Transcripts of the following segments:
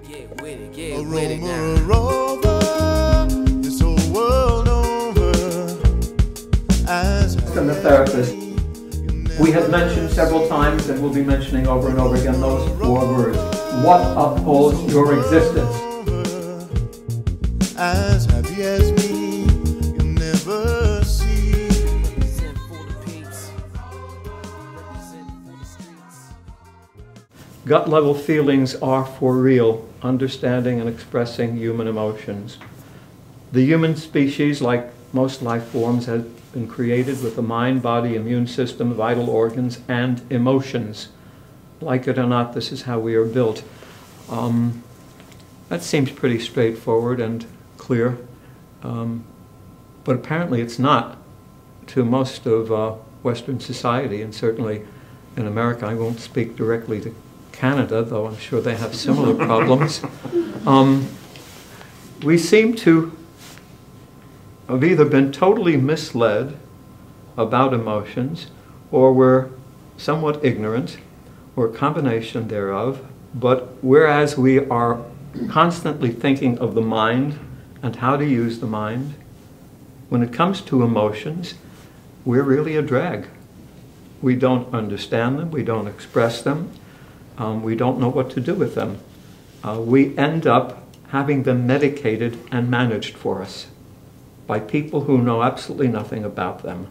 Get with it, A get with it roamer, now. a rover, this whole world over. As And the therapist, we have mentioned several times and we'll be mentioning over and over again those four words. What upholds your existence? as happy as me, you'll never see. Represent for the peeps. Represent for the streets. Gut level feelings are for real, understanding and expressing human emotions. The human species, like most life forms, has been created with a mind, body, immune system, vital organs, and emotions. Like it or not, this is how we are built. That seems pretty straightforward and clear, but apparently it's not to most of Western society, and certainly in America. I won't speak directly to Canada, though I'm sure they have similar problems. We seem to have either been totally misled about emotions, or we're somewhat ignorant, or a combination thereof. But whereas we are constantly thinking of the mind and how to use the mind, when it comes to emotions, we're really a drag. We don't understand them, we don't express them, we don't know what to do with them. We end up having them medicated and managed for us by people who know absolutely nothing about them.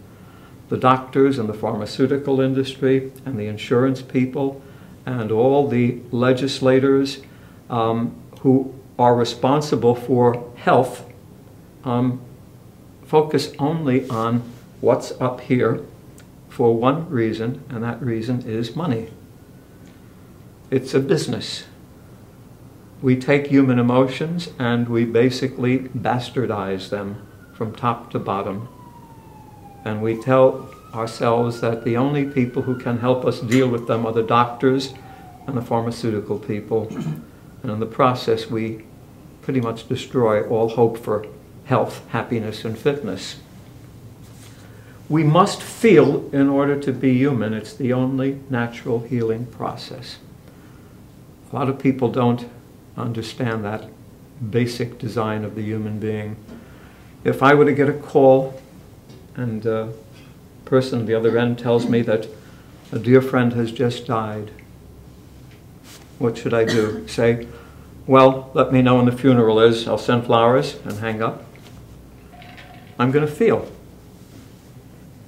The doctors and the pharmaceutical industry and the insurance people and all the legislators who are responsible for health focus only on what's up here for one reason, and that reason is money. It's a business. We take human emotions and we basically bastardize them from top to bottom. And we tell ourselves that the only people who can help us deal with them are the doctors and the pharmaceutical people. And in the process, we pretty much destroy all hope for health, happiness, and fitness. We must feel in order to be human. It's the only natural healing process. A lot of people don't understand that basic design of the human being. If I were to get a call and a person at the other end tells me that a dear friend has just died, what should I do? Say, well, let me know when the funeral is, I'll send flowers, and hang up? I'm going to feel.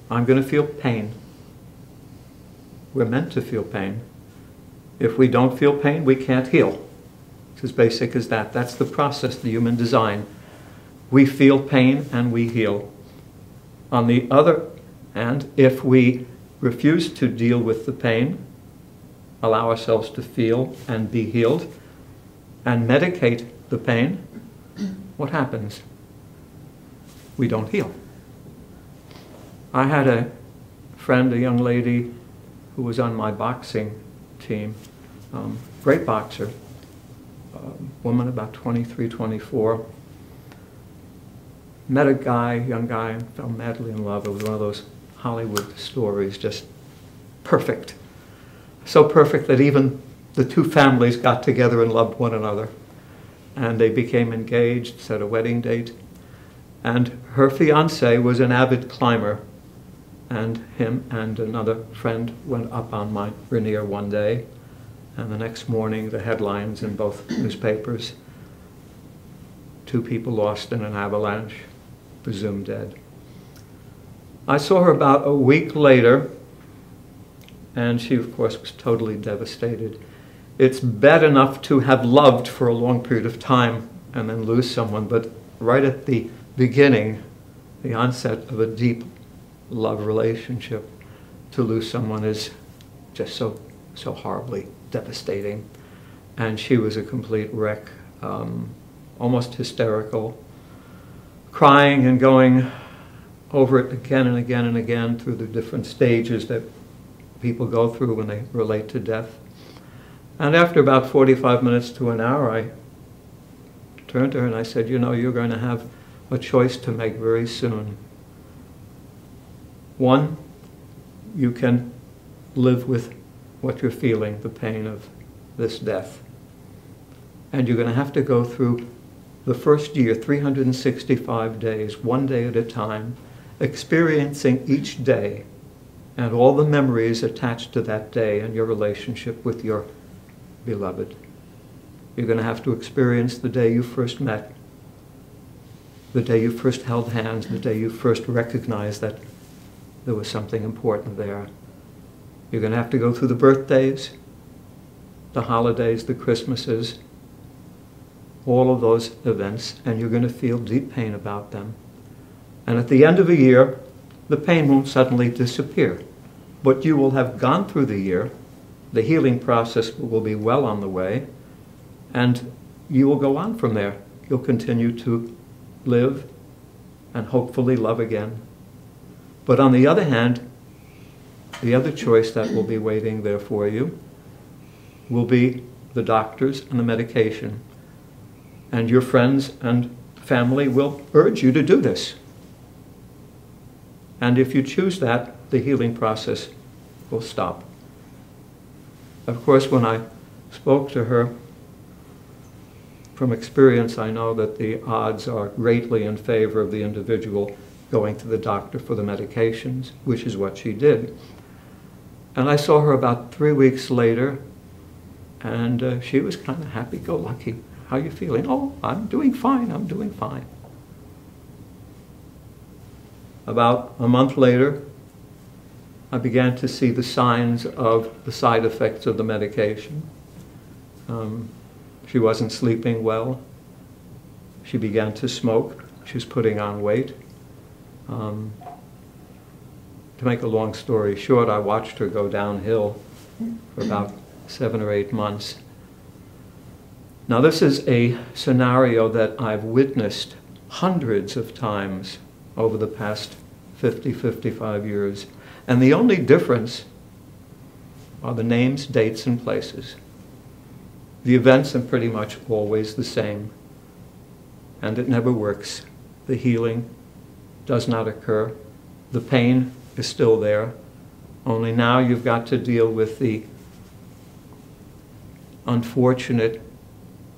I'm going to feel pain. We're meant to feel pain. If we don't feel pain, we can't heal. It's as basic as that. That's the process, the human design. We feel pain and we heal. On the other hand, if we refuse to deal with the pain, allow ourselves to feel and be healed, and medicate the pain, what happens? We don't heal. I had a friend, a young lady, who was on my boxing team, great boxer, woman about 23, 24. Met a guy, young guy, and fell madly in love. It was one of those Hollywood stories, just perfect. So perfect that even the two families got together and loved one another. And they became engaged, set a wedding date. And her fiancé was an avid climber. And him and another friend went up on Mount Rainier one day. And the next morning, the headlines in both newspapers: 2 people lost in an avalanche, presumed dead. I saw her about a week later, and she, of course, was totally devastated. It's bad enough to have loved for a long period of time and then lose someone, but right at the beginning, the onset of a deep love relationship, to lose someone is just so horribly devastating. And she was a complete wreck, almost hysterical, crying and going over it again and again and again through the different stages that people go through when they relate to death. And after about 45 minutes to an hour, I turned to her and I said, you know, you're going to have a choice to make very soon. One, you can live with what you're feeling, the pain of this death. And you're going to have to go through the first year, 365 days, one day at a time, experiencing each day and all the memories attached to that day and your relationship with your beloved. You're going to have to experience the day you first met, the day you first held hands, the day you first recognized that there was something important there. You're going to have to go through the birthdays, the holidays, the Christmases, all of those events, and you're going to feel deep pain about them. And at the end of a year, the pain won't suddenly disappear. But you will have gone through the year, the healing process will be well on the way, and you will go on from there. You'll continue to live and hopefully love again. But on the other hand, the other choice that will be waiting there for you will be the doctors and the medication. And your friends and family will urge you to do this. And if you choose that, the healing process will stop. Of course, when I spoke to her, from experience, I know that the odds are greatly in favor of the individual going to the doctor for the medications, which is what she did. And I saw her about 3 weeks later, and she was kind of happy-go-lucky. How are you feeling? Oh, I'm doing fine, I'm doing fine. About a month later, I began to see the signs of the side effects of the medication. She wasn't sleeping well. She began to smoke. She was putting on weight. To make a long story short, I watched her go downhill for about 7 or 8 months. Now, this is a scenario that I've witnessed hundreds of times over the past 50, 55 years. And the only difference are the names, dates, and places. The events are pretty much always the same. And it never works. The healing does not occur. The pain is still there. Only now you've got to deal with the unfortunate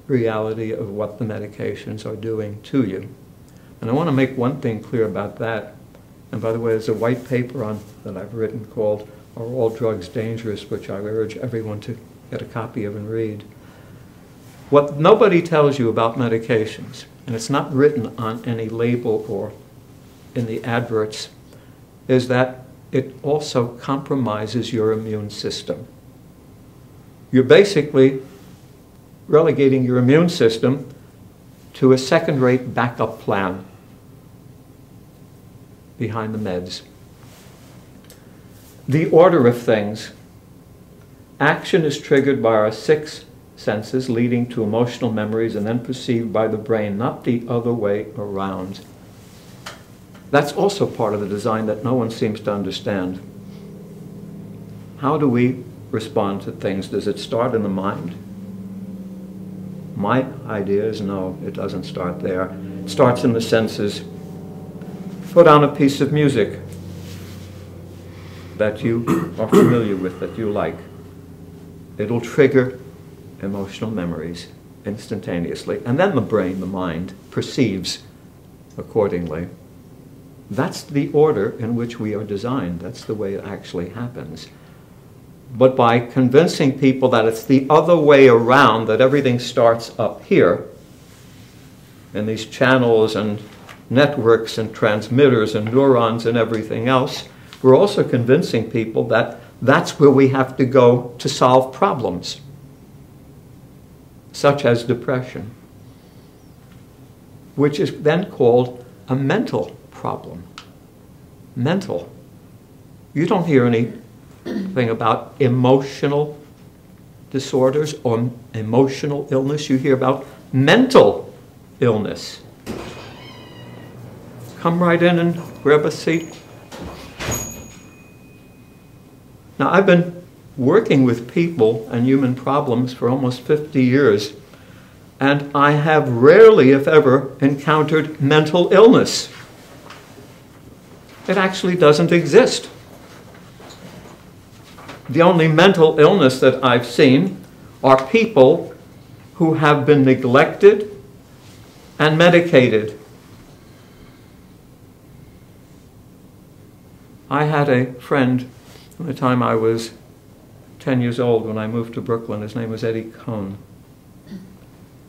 reality of what the medications are doing to you. And I want to make one thing clear about that. And by the way, there's a white paper that I've written called Are All Drugs Dangerous?, which I urge everyone to get a copy of and read. What nobody tells you about medications, and it's not written on any label or in the adverts, is that it also compromises your immune system. You're basically relegating your immune system to a second-rate backup plan behind the meds. The order of things. Action is triggered by our 6 senses, leading to emotional memories and then perceived by the brain, not the other way around. That's also part of the design that no one seems to understand. How do we respond to things? Does it start in the mind? My idea is no, it doesn't start there. It starts in the senses. Put on a piece of music that you are familiar with, that you like. It'll trigger emotional memories instantaneously. And then the brain, the mind, perceives accordingly. That's the order in which we are designed. That's the way it actually happens. But by convincing people that it's the other way around, that everything starts up here, in these channels and networks and transmitters and neurons and everything else, we're also convincing people that that's where we have to go to solve problems, such as depression, which is then called a mental problem. Mental. You don't hear anything about emotional disorders or emotional illness. You hear about mental illness. Come right in and grab a seat. Now, I've been working with people and human problems for almost 50 years, and I have rarely, if ever, encountered mental illness. It actually doesn't exist. The only mental illness that I've seen are people who have been neglected and medicated. I had a friend from the time I was 10 years old when I moved to Brooklyn. His name was Eddie Cohn.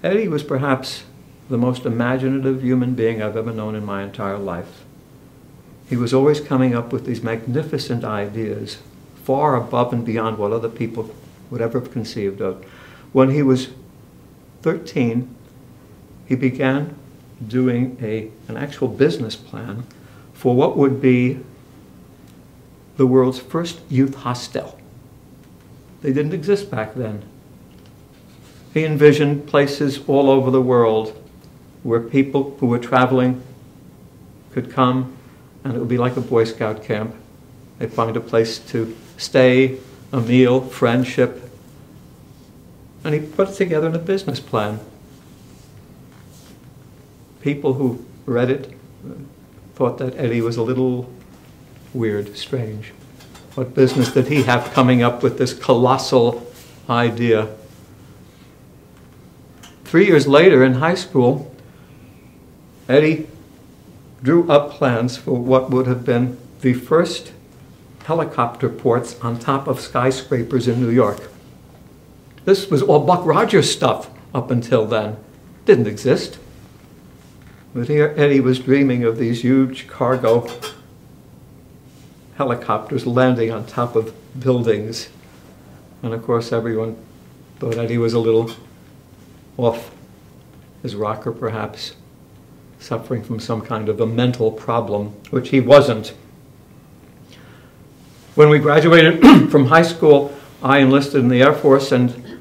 Eddie was perhaps the most imaginative human being I've ever known in my entire life. He was always coming up with these magnificent ideas, far above and beyond what other people would ever have conceived of. When he was 13, he began doing an actual business plan for what would be the world's first youth hostel. They didn't exist back then. He envisioned places all over the world where people who were traveling could come, and it would be like a Boy Scout camp. They'd find a place to stay, a meal, friendship, and he put it together in a business plan. People who read it thought that Eddie was a little weird, strange. What business did he have coming up with this colossal idea? 3 years later in high school, Eddie drew up plans for what would have been the first helicopter ports on top of skyscrapers in New York. This was all Buck Rogers stuff up until then. Didn't exist. But here Eddie was dreaming of these huge cargo helicopters landing on top of buildings. And of course everyone thought Eddie was a little off his rocker perhaps, suffering from some kind of a mental problem, which he wasn't. When we graduated from high school, I enlisted in the Air Force, and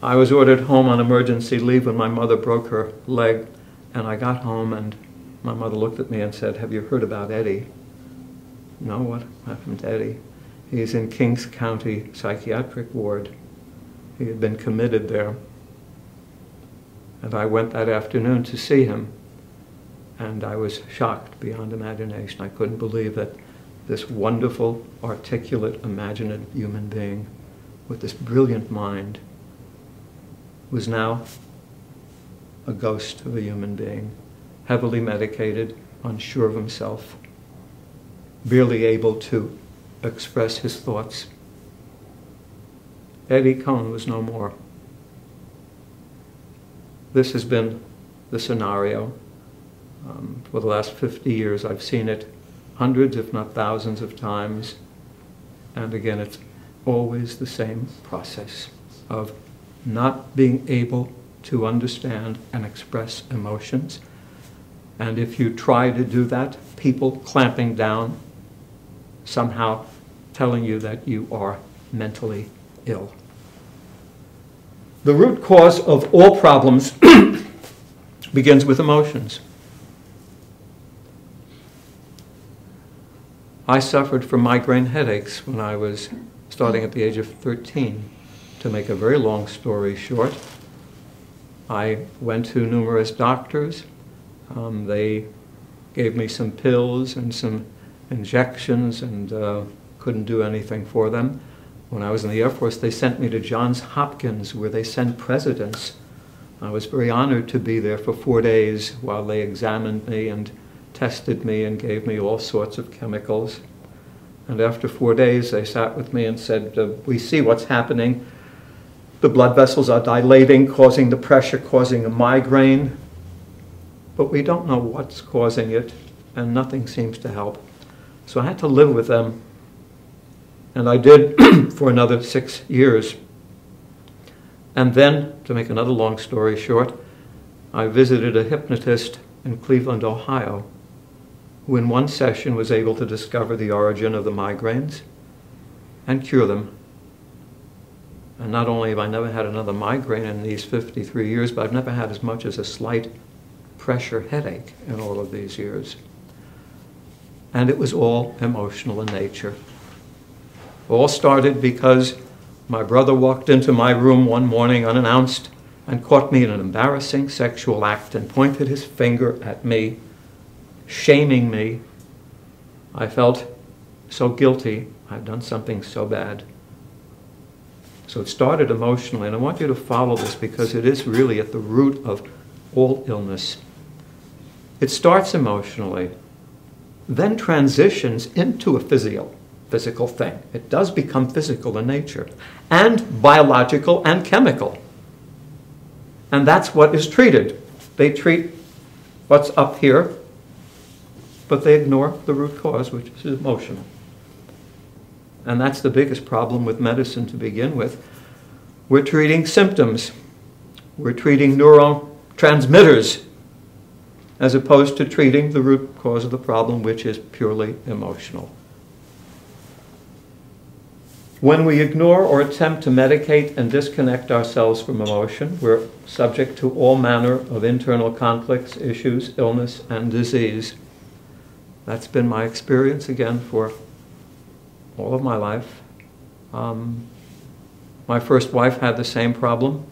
I was ordered home on emergency leave when my mother broke her leg. And I got home, and my mother looked at me and said, "Have you heard about Eddie?" "No, what happened to Eddie?" "He's in Kings County Psychiatric Ward. He had been committed there." And I went that afternoon to see him, and I was shocked beyond imagination. I couldn't believe that this wonderful, articulate, imaginative human being with this brilliant mind was now a ghost of a human being, heavily medicated, unsure of himself, barely able to express his thoughts. Eddie Cohn was no more. This has been the scenario. For the last 50 years, I've seen it hundreds, if not thousands of times. And again, it's always the same process of not being able to understand and express emotions. And if you try to do that, people clamping down, somehow telling you that you are mentally ill. The root cause of all problems begins with emotions. I suffered from migraine headaches when I was starting at the age of 13. To make a very long story short, I went to numerous doctors. They gave me some pills and some injections and couldn't do anything for them. When I was in the Air Force, they sent me to Johns Hopkins, where they send presidents. I was very honored to be there for 4 days while they examined me and tested me and gave me all sorts of chemicals. And after 4 days, they sat with me and said, "We see what's happening. The blood vessels are dilating, causing the pressure, causing a migraine. But we don't know what's causing it, and nothing seems to help." So I had to live with them. And I did for another 6 years. And then, to make another long story short, I visited a hypnotist in Cleveland, Ohio, who in one session was able to discover the origin of the migraines and cure them. And not only have I never had another migraine in these 53 years, but I've never had as much as a slight pressure headache in all of these years. And it was all emotional in nature. All started because my brother walked into my room one morning unannounced and caught me in an embarrassing sexual act and pointed his finger at me, shaming me. I felt so guilty. I'd done something so bad. So it started emotionally, and I want you to follow this because it is really at the root of all illness. It starts emotionally, then transitions into a physical thing. It does become physical in nature, and biological and chemical. And that's what is treated. They treat what's up here, but they ignore the root cause, which is emotional. And that's the biggest problem with medicine to begin with. We're treating symptoms. We're treating neurotransmitters as opposed to treating the root cause of the problem, which is purely emotional. When we ignore or attempt to medicate and disconnect ourselves from emotion, we're subject to all manner of internal conflicts, issues, illness, and disease. That's been my experience again for all of my life. My first wife had the same problem,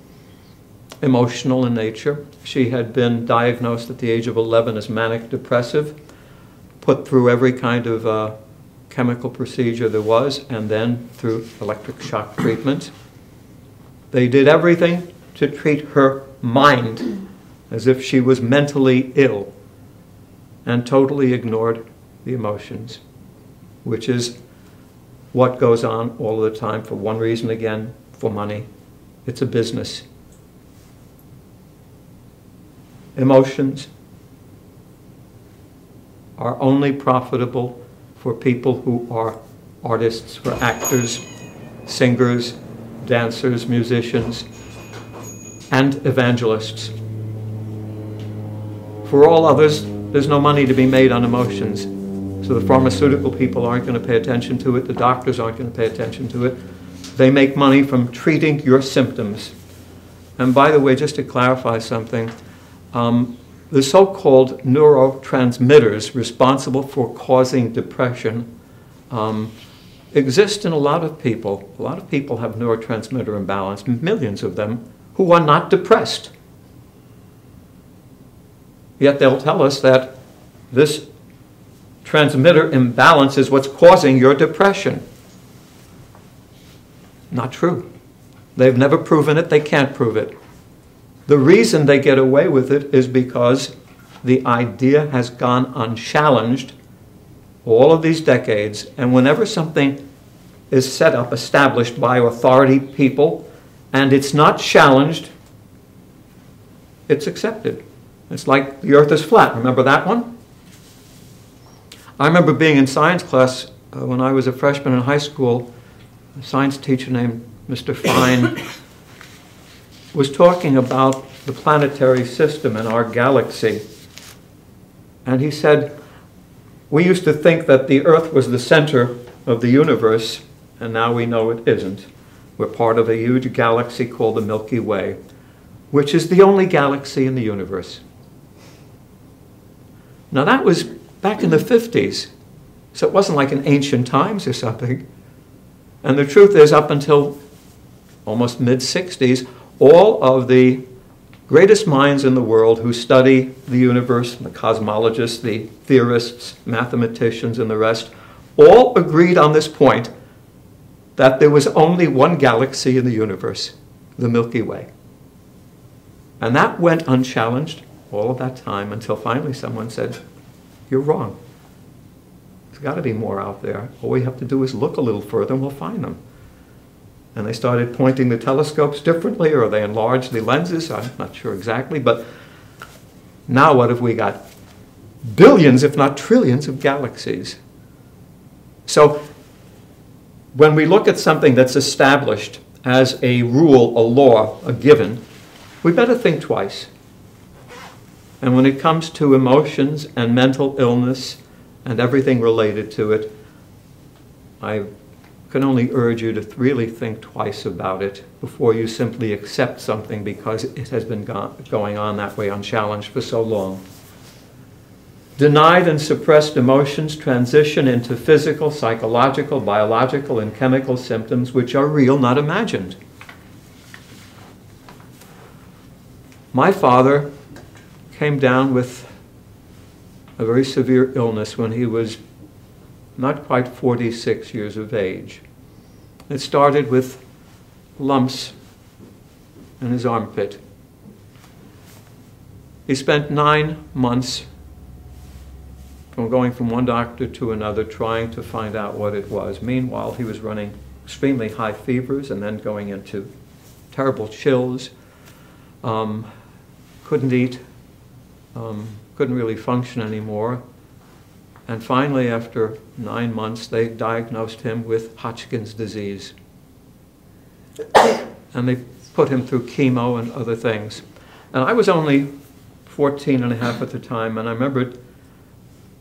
emotional in nature. She had been diagnosed at the age of 11 as manic depressive, put through every kind of chemical procedure there was, and then through electric shock treatment. They did everything to treat her mind as if she was mentally ill, and totally ignored the emotions, which is what goes on all the time for one reason again, for money. It's a business. Emotions are only profitable for people who are artists, for actors, singers, dancers, musicians, and evangelists. For all others, there's no money to be made on emotions. So the pharmaceutical people aren't going to pay attention to it, the doctors aren't going to pay attention to it. They make money from treating your symptoms. And by the way, just to clarify something, the so-called neurotransmitters responsible for causing depression exist in a lot of people. A lot of people have neurotransmitter imbalance, millions of them, who are not depressed. Yet they'll tell us that this transmitter imbalance is what's causing your depression. Not true. They've never proven it, they can't prove it. The reason they get away with it is because the idea has gone unchallenged all of these decades, and whenever something is set up, established by authority people, and it's not challenged, it's accepted. It's like the earth is flat. Remember that one? I remember being in science class when I was a freshman in high school. A science teacher named Mr. Fine was talking about the planetary system and our galaxy. And he said, we used to think that the Earth was the center of the universe, and now we know it isn't. We're part of a huge galaxy called the Milky Way, which is the only galaxy in the universe. Now that was back in the 50s, so it wasn't like in ancient times or something. And the truth is, up until almost mid-60s, all of the greatest minds in the world who study the universe, the cosmologists, the theorists, mathematicians, and the rest, all agreed on this point, that there was only one galaxy in the universe, the Milky Way. And that went unchallenged all of that time until finally someone said, you're wrong. There's got to be more out there. All we have to do is look a little further and we'll find them. And they started pointing the telescopes differently, or they enlarged the lenses. I'm not sure exactly, but now what have we got? Billions, if not trillions, of galaxies. So when we look at something that's established as a rule, a law, a given, we better think twice. And when it comes to emotions and mental illness and everything related to it, I can only urge you to really think twice about it before you simply accept something because it has been going on that way unchallenged for so long. Denied and suppressed emotions transition into physical, psychological, biological, and chemical symptoms which are real, not imagined. My father came down with a very severe illness when he was not quite 46 years of age. It started with lumps in his armpit. He spent 9 months going from one doctor to another trying to find out what it was. Meanwhile, he was running extremely high fevers and then going into terrible chills, couldn't eat, couldn't really function anymore. And finally, after 9 months, they diagnosed him with Hodgkin's disease. And they put him through chemo and other things. And I was only 14 and a half at the time, and I remember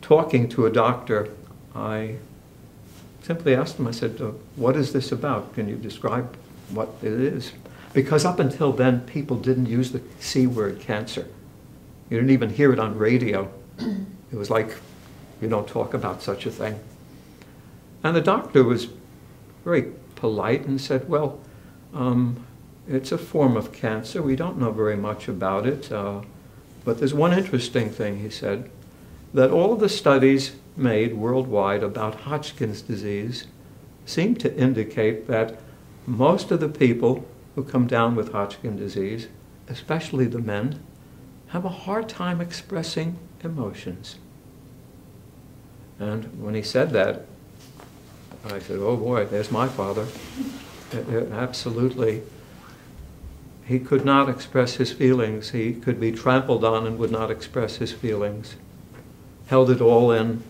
talking to a doctor. I simply asked him, I said, what is this about? Can you describe what it is? Because up until then, people didn't use the C word, cancer. You didn't even hear it on radio. It was like, you don't talk about such a thing. And the doctor was very polite and said, well, it's a form of cancer. We don't know very much about it. But there's one interesting thing, he said, that all of the studies made worldwide about Hodgkin's disease seem to indicate that most of the people who come down with Hodgkin's disease, especially the men, have a hard time expressing emotions. And when he said that, I said, oh boy, there's my father. Absolutely. He could not express his feelings. He could be trampled on and would not express his feelings. Held it all in.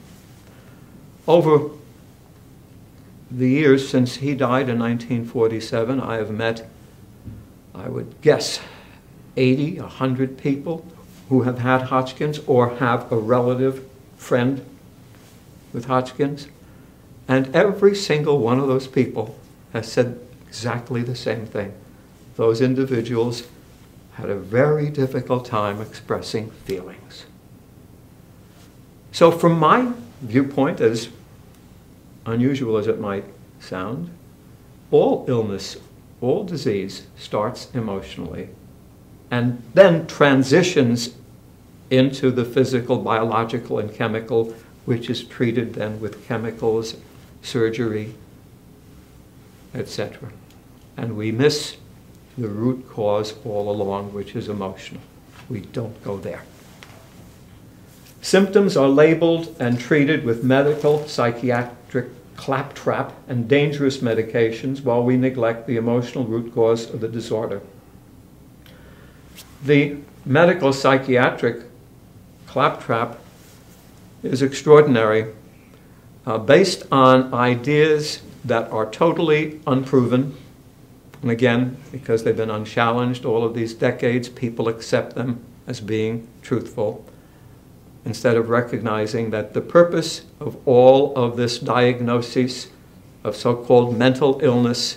Over the years since he died in 1947, I have met, I would guess, 80, 100 people who have had Hodgkin's or have a relative friend with Hodgkin's. And every single one of those people has said exactly the same thing. Those individuals had a very difficult time expressing feelings. So from my viewpoint, as unusual as it might sound, all illness, all disease starts emotionally and then transitions into the physical, biological, and chemical, which is treated then with chemicals, surgery, etc. And we miss the root cause all along, which is emotional. We don't go there. Symptoms are labeled and treated with medical, psychiatric claptrap and dangerous medications while we neglect the emotional root cause of the disorder. The medical psychiatric claptrap is extraordinary, based on ideas that are totally unproven. And again, because they've been unchallenged all of these decades, people accept them as being truthful, instead of recognizing that the purpose of all of this diagnosis of so-called mental illness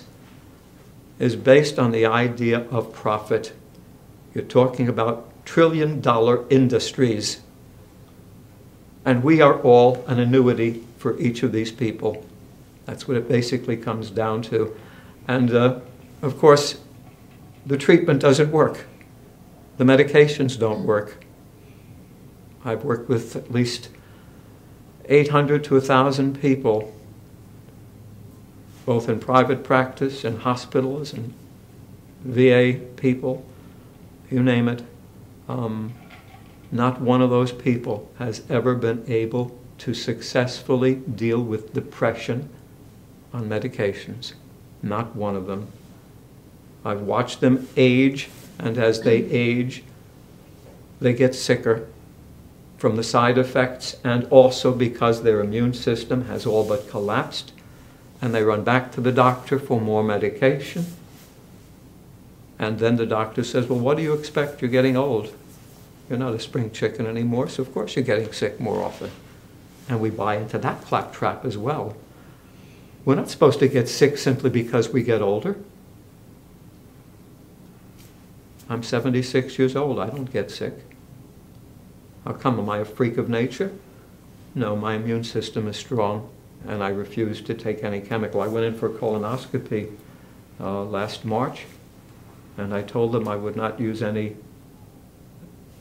is based on the idea of profit. You're talking about trillion-dollar industries, and we are all an annuity for each of these people. That's what it basically comes down to. And of course, the treatment doesn't work. The medications don't work. I've worked with at least 800 to 1,000 people, both in private practice, in hospitals, and VA people, you name it. Not one of those people has ever been able to successfully deal with depression on medications. Not one of them. I've watched them age, and as they age, they get sicker from the side effects, and also because their immune system has all but collapsed, and they run back to the doctor for more medication. And then the doctor says, well, what do you expect? You're getting old. You're not a spring chicken anymore, so of course you're getting sick more often. And we buy into that claptrap as well. We're not supposed to get sick simply because we get older. I'm 76 years old. I don't get sick. How come? Am I a freak of nature? No, my immune system is strong, and I refuse to take any chemical. I went in for a colonoscopy last March, and I told them I would not use any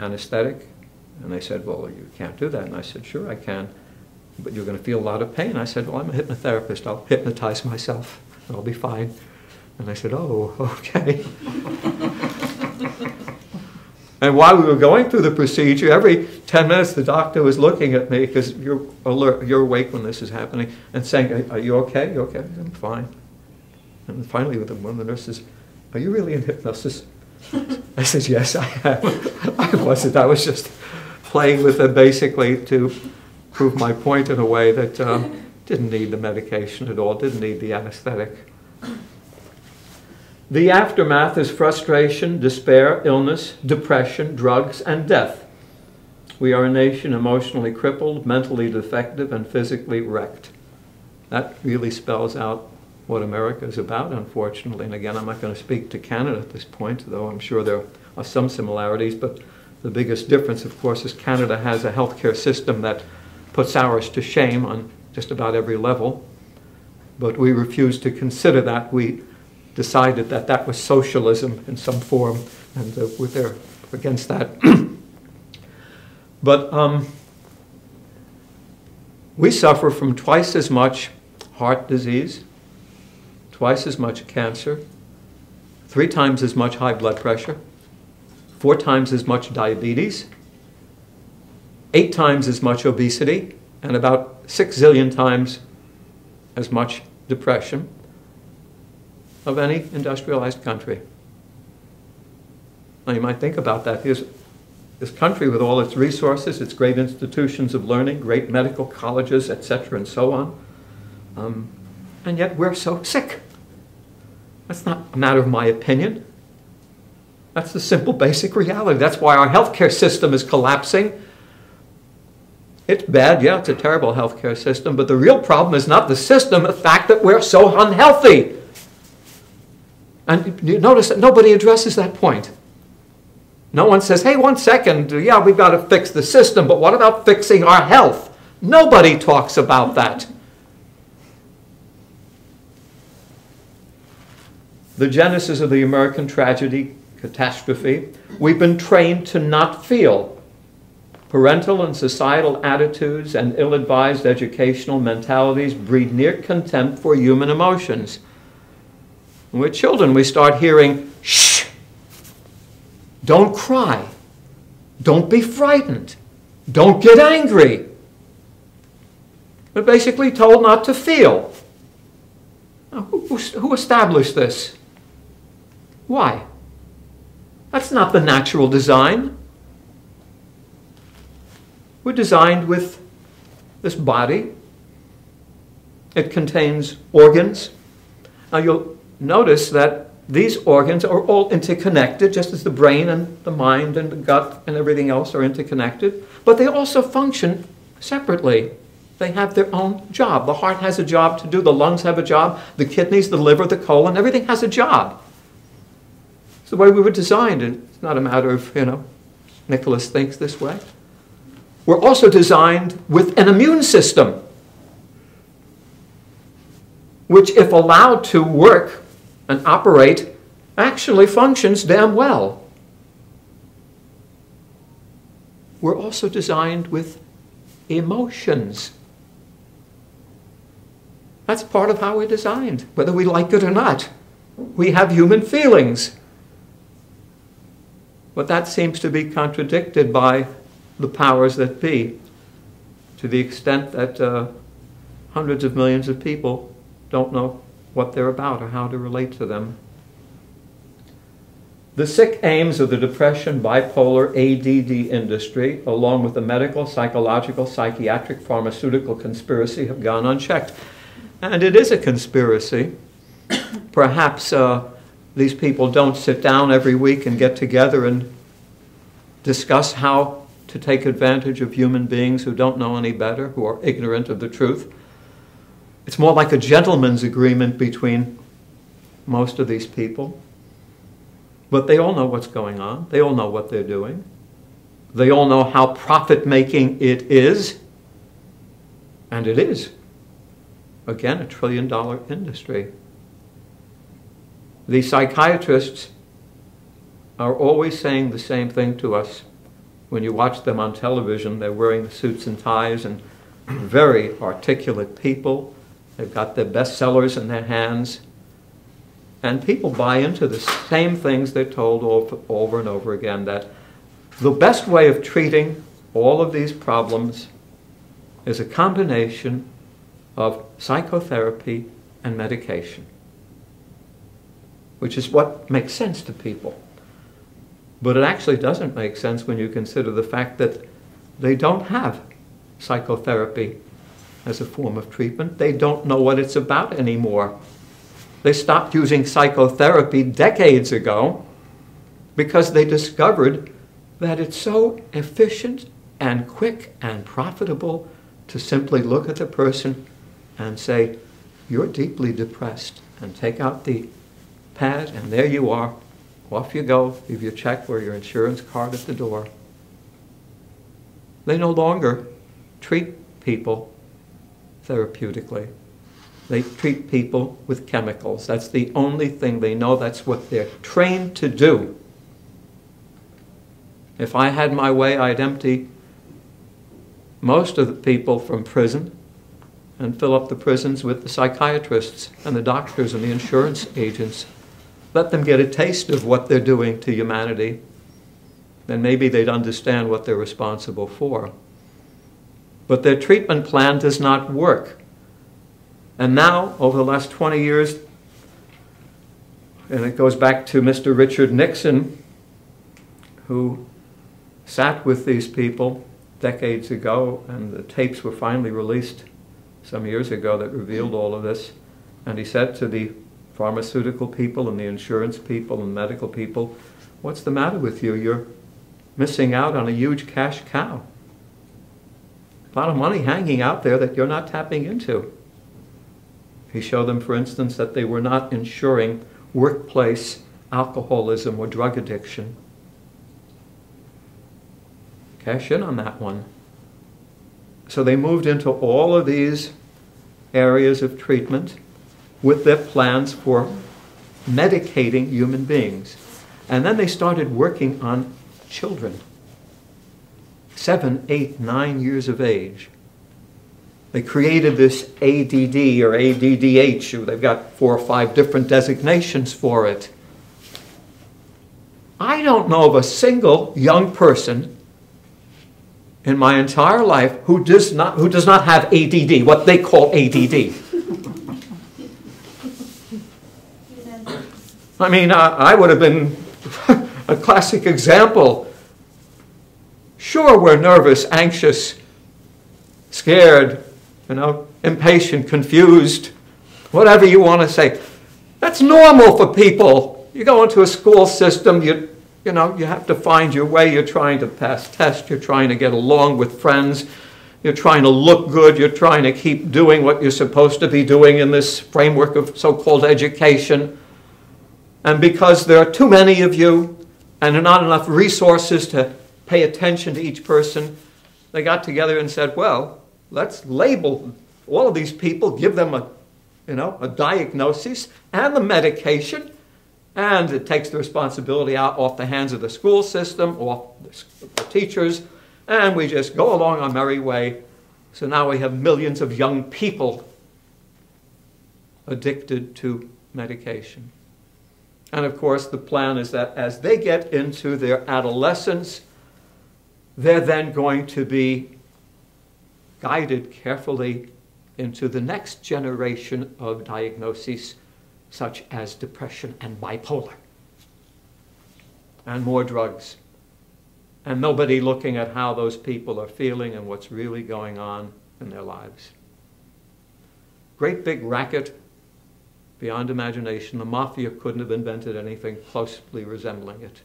anesthetic. And they said, well, you can't do that. And I said, sure, I can, but you're going to feel a lot of pain. I said, well, I'm a hypnotherapist. I'll hypnotize myself, and I'll be fine. And I said, oh, okay. And while we were going through the procedure, every 10 minutes the doctor was looking at me, because you're alert, you're awake when this is happening, and saying, are you okay? You okay? I said, I'm fine. And finally, one of the nurses, are you really in hypnosis? I said, yes, I am. I wasn't. I was just playing with them basically to prove my point in a way that didn't need the medication at all, didn't need the anesthetic. The aftermath is frustration, despair, illness, depression, drugs, and death. We are a nation emotionally crippled, mentally defective, and physically wrecked. That really spells out what America is about, unfortunately. And again, I'm not going to speak to Canada at this point, though I'm sure there are some similarities. But the biggest difference, of course, is Canada has a healthcare system that puts ours to shame on just about every level. But we refuse to consider that. We decided that that was socialism in some form, and we're against that. But we suffer from twice as much heart disease, twice as much cancer, 3 times as much high blood pressure, 4 times as much diabetes, 8 times as much obesity, and about 6 zillion times as much depression of any industrialized country. Now you might think about that. Here's this country with all its resources, its great institutions of learning, great medical colleges, etc., and so on. And yet we're so sick. That's not a matter of my opinion. That's the simple, basic reality. That's why our healthcare system is collapsing. It's bad, yeah, it's a terrible healthcare system, but the real problem is not the system, the fact that we're so unhealthy. And you notice that nobody addresses that point. No one says, hey, 1 second, yeah, we've got to fix the system, but what about fixing our health? Nobody talks about that. The genesis of the American tragedy, catastrophe, we've been trained to not feel. Parental and societal attitudes and ill-advised educational mentalities breed near contempt for human emotions. When we're children, we start hearing, shh, don't cry, don't be frightened, don't get angry. We're basically told not to feel. Now, who established this? Why? That's not the natural design. We're designed with this body. It contains organs. Now you'll notice that these organs are all interconnected, just as the brain and the mind and the gut and everything else are interconnected. But they also function separately. They have their own job. The heart has a job to do. The lungs have a job. The kidneys, the liver, the colon, everything has a job. It's the way we were designed. And it's not a matter of, Nickolas thinks this way. We're also designed with an immune system, which, if allowed to work and operate, actually functions damn well. We're also designed with emotions. That's part of how we're designed, whether we like it or not. We have human feelings. But that seems to be contradicted by the powers that be, to the extent that hundreds of millions of people don't know what they're about or how to relate to them. The sick aims of the depression, bipolar, ADD industry, along with the medical, psychological, psychiatric, pharmaceutical conspiracy, have gone unchecked. And it is a conspiracy. Perhaps these people don't sit down every week and get together and discuss how to take advantage of human beings who don't know any better, who are ignorant of the truth. It's more like a gentleman's agreement between most of these people. But they all know what's going on. They all know what they're doing. They all know how profit-making it is. And it is. Again, a trillion-dollar industry. The psychiatrists are always saying the same thing to us. When you watch them on television, they're wearing suits and ties and very articulate people. They've got their bestsellers in their hands. And people buy into the same things they're told over and over again, that the best way of treating all of these problems is a combination of psychotherapy and medication, which is what makes sense to people. But it actually doesn't make sense when you consider the fact that they don't have psychotherapy as a form of treatment. They don't know what it's about anymore. They stopped using psychotherapy decades ago because they discovered that it's so efficient and quick and profitable to simply look at the person and say, "You're deeply depressed," and take out the pad, and there you are. Off you go, leave your check or your insurance card at the door. They no longer treat people therapeutically. They treat people with chemicals. That's the only thing they know. That's what they're trained to do. If I had my way, I'd empty most of the people from prison and fill up the prisons with the psychiatrists and the doctors and the insurance agents. Let them get a taste of what they're doing to humanity. Then maybe they'd understand what they're responsible for. But their treatment plan does not work. And now, over the last 20 years, and it goes back to Mr. Richard Nixon, who sat with these people decades ago, and the tapes were finally released some years ago that revealed all of this. And he said to the pharmaceutical people and the insurance people and medical people, "What's the matter with you? You're missing out on a huge cash cow. A lot of money hanging out there that you're not tapping into." He showed them, for instance, that they were not insuring workplace alcoholism or drug addiction. Cash in on that one. So they moved into all of these areas of treatment with their plans for medicating human beings. And then they started working on children, 7, 8, 9 years of age. They created this ADD or ADDH. They've got 4 or 5 different designations for it. I don't know of a single young person in my entire life who does not have ADD, what they call ADD. I mean, I would have been a classic example. Sure, we're nervous, anxious, scared, impatient, confused, whatever you want to say. That's normal for people. You go into a school system, you have to find your way. You're trying to pass tests. You're trying to get along with friends. You're trying to look good. You're trying to keep doing what you're supposed to be doing in this framework of so-called education. And because there are too many of you and there are not enough resources to pay attention to each person, they got together and said, well, let's label all of these people, give them a diagnosis and the medication, and it takes the responsibility out off the hands of the school system, off the teachers, and we just go along our merry way. So now we have millions of young people addicted to medication. And of course, the plan is that as they get into their adolescence, they're then going to be guided carefully into the next generation of diagnoses, such as depression and bipolar, and more drugs, and nobody looking at how those people are feeling and what's really going on in their lives. Great big racket beyond imagination. The mafia couldn't have invented anything closely resembling it.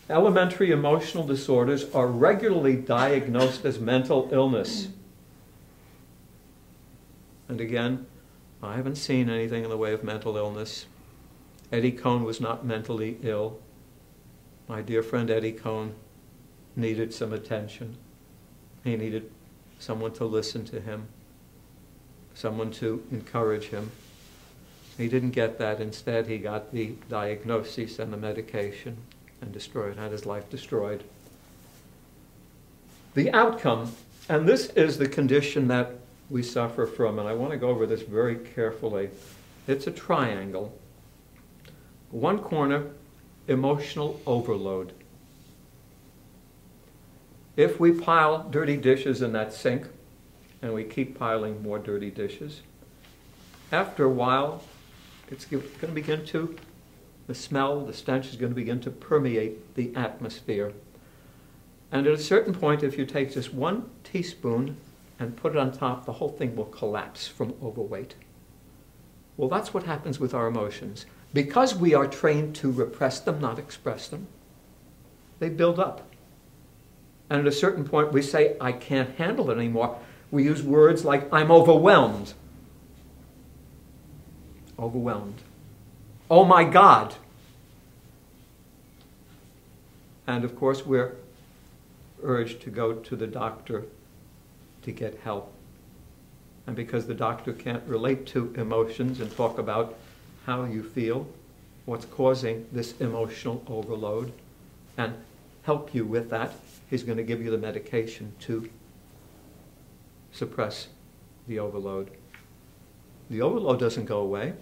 Elementary emotional disorders are regularly diagnosed as mental illness. And again, I haven't seen anything in the way of mental illness. Eddie Cohn was not mentally ill. My dear friend Eddie Cohn needed some attention. He needed someone to listen to him, someone to encourage him. He didn't get that. Instead, he got the diagnosis and the medication and had his life destroyed. The outcome, and this is the condition that we suffer from, and I want to go over this very carefully. It's a triangle. One corner, emotional overload. If we pile dirty dishes in that sink, and we keep piling more dirty dishes, after a while, it's going to begin to, the smell, the stench is going to begin to permeate the atmosphere. And at a certain point, if you take just 1 teaspoon and put it on top, the whole thing will collapse from overweight. Well, that's what happens with our emotions. Because we are trained to repress them, not express them, they build up. And at a certain point, we say, I can't handle it anymore. We use words like, I'm overwhelmed. Overwhelmed. Oh my God. And of course, we're urged to go to the doctor to get help. And because the doctor can't relate to emotions and talk about how you feel, what's causing this emotional overload, and help you with that, he's going to give you the medication to suppress the overload. The overload doesn't go away.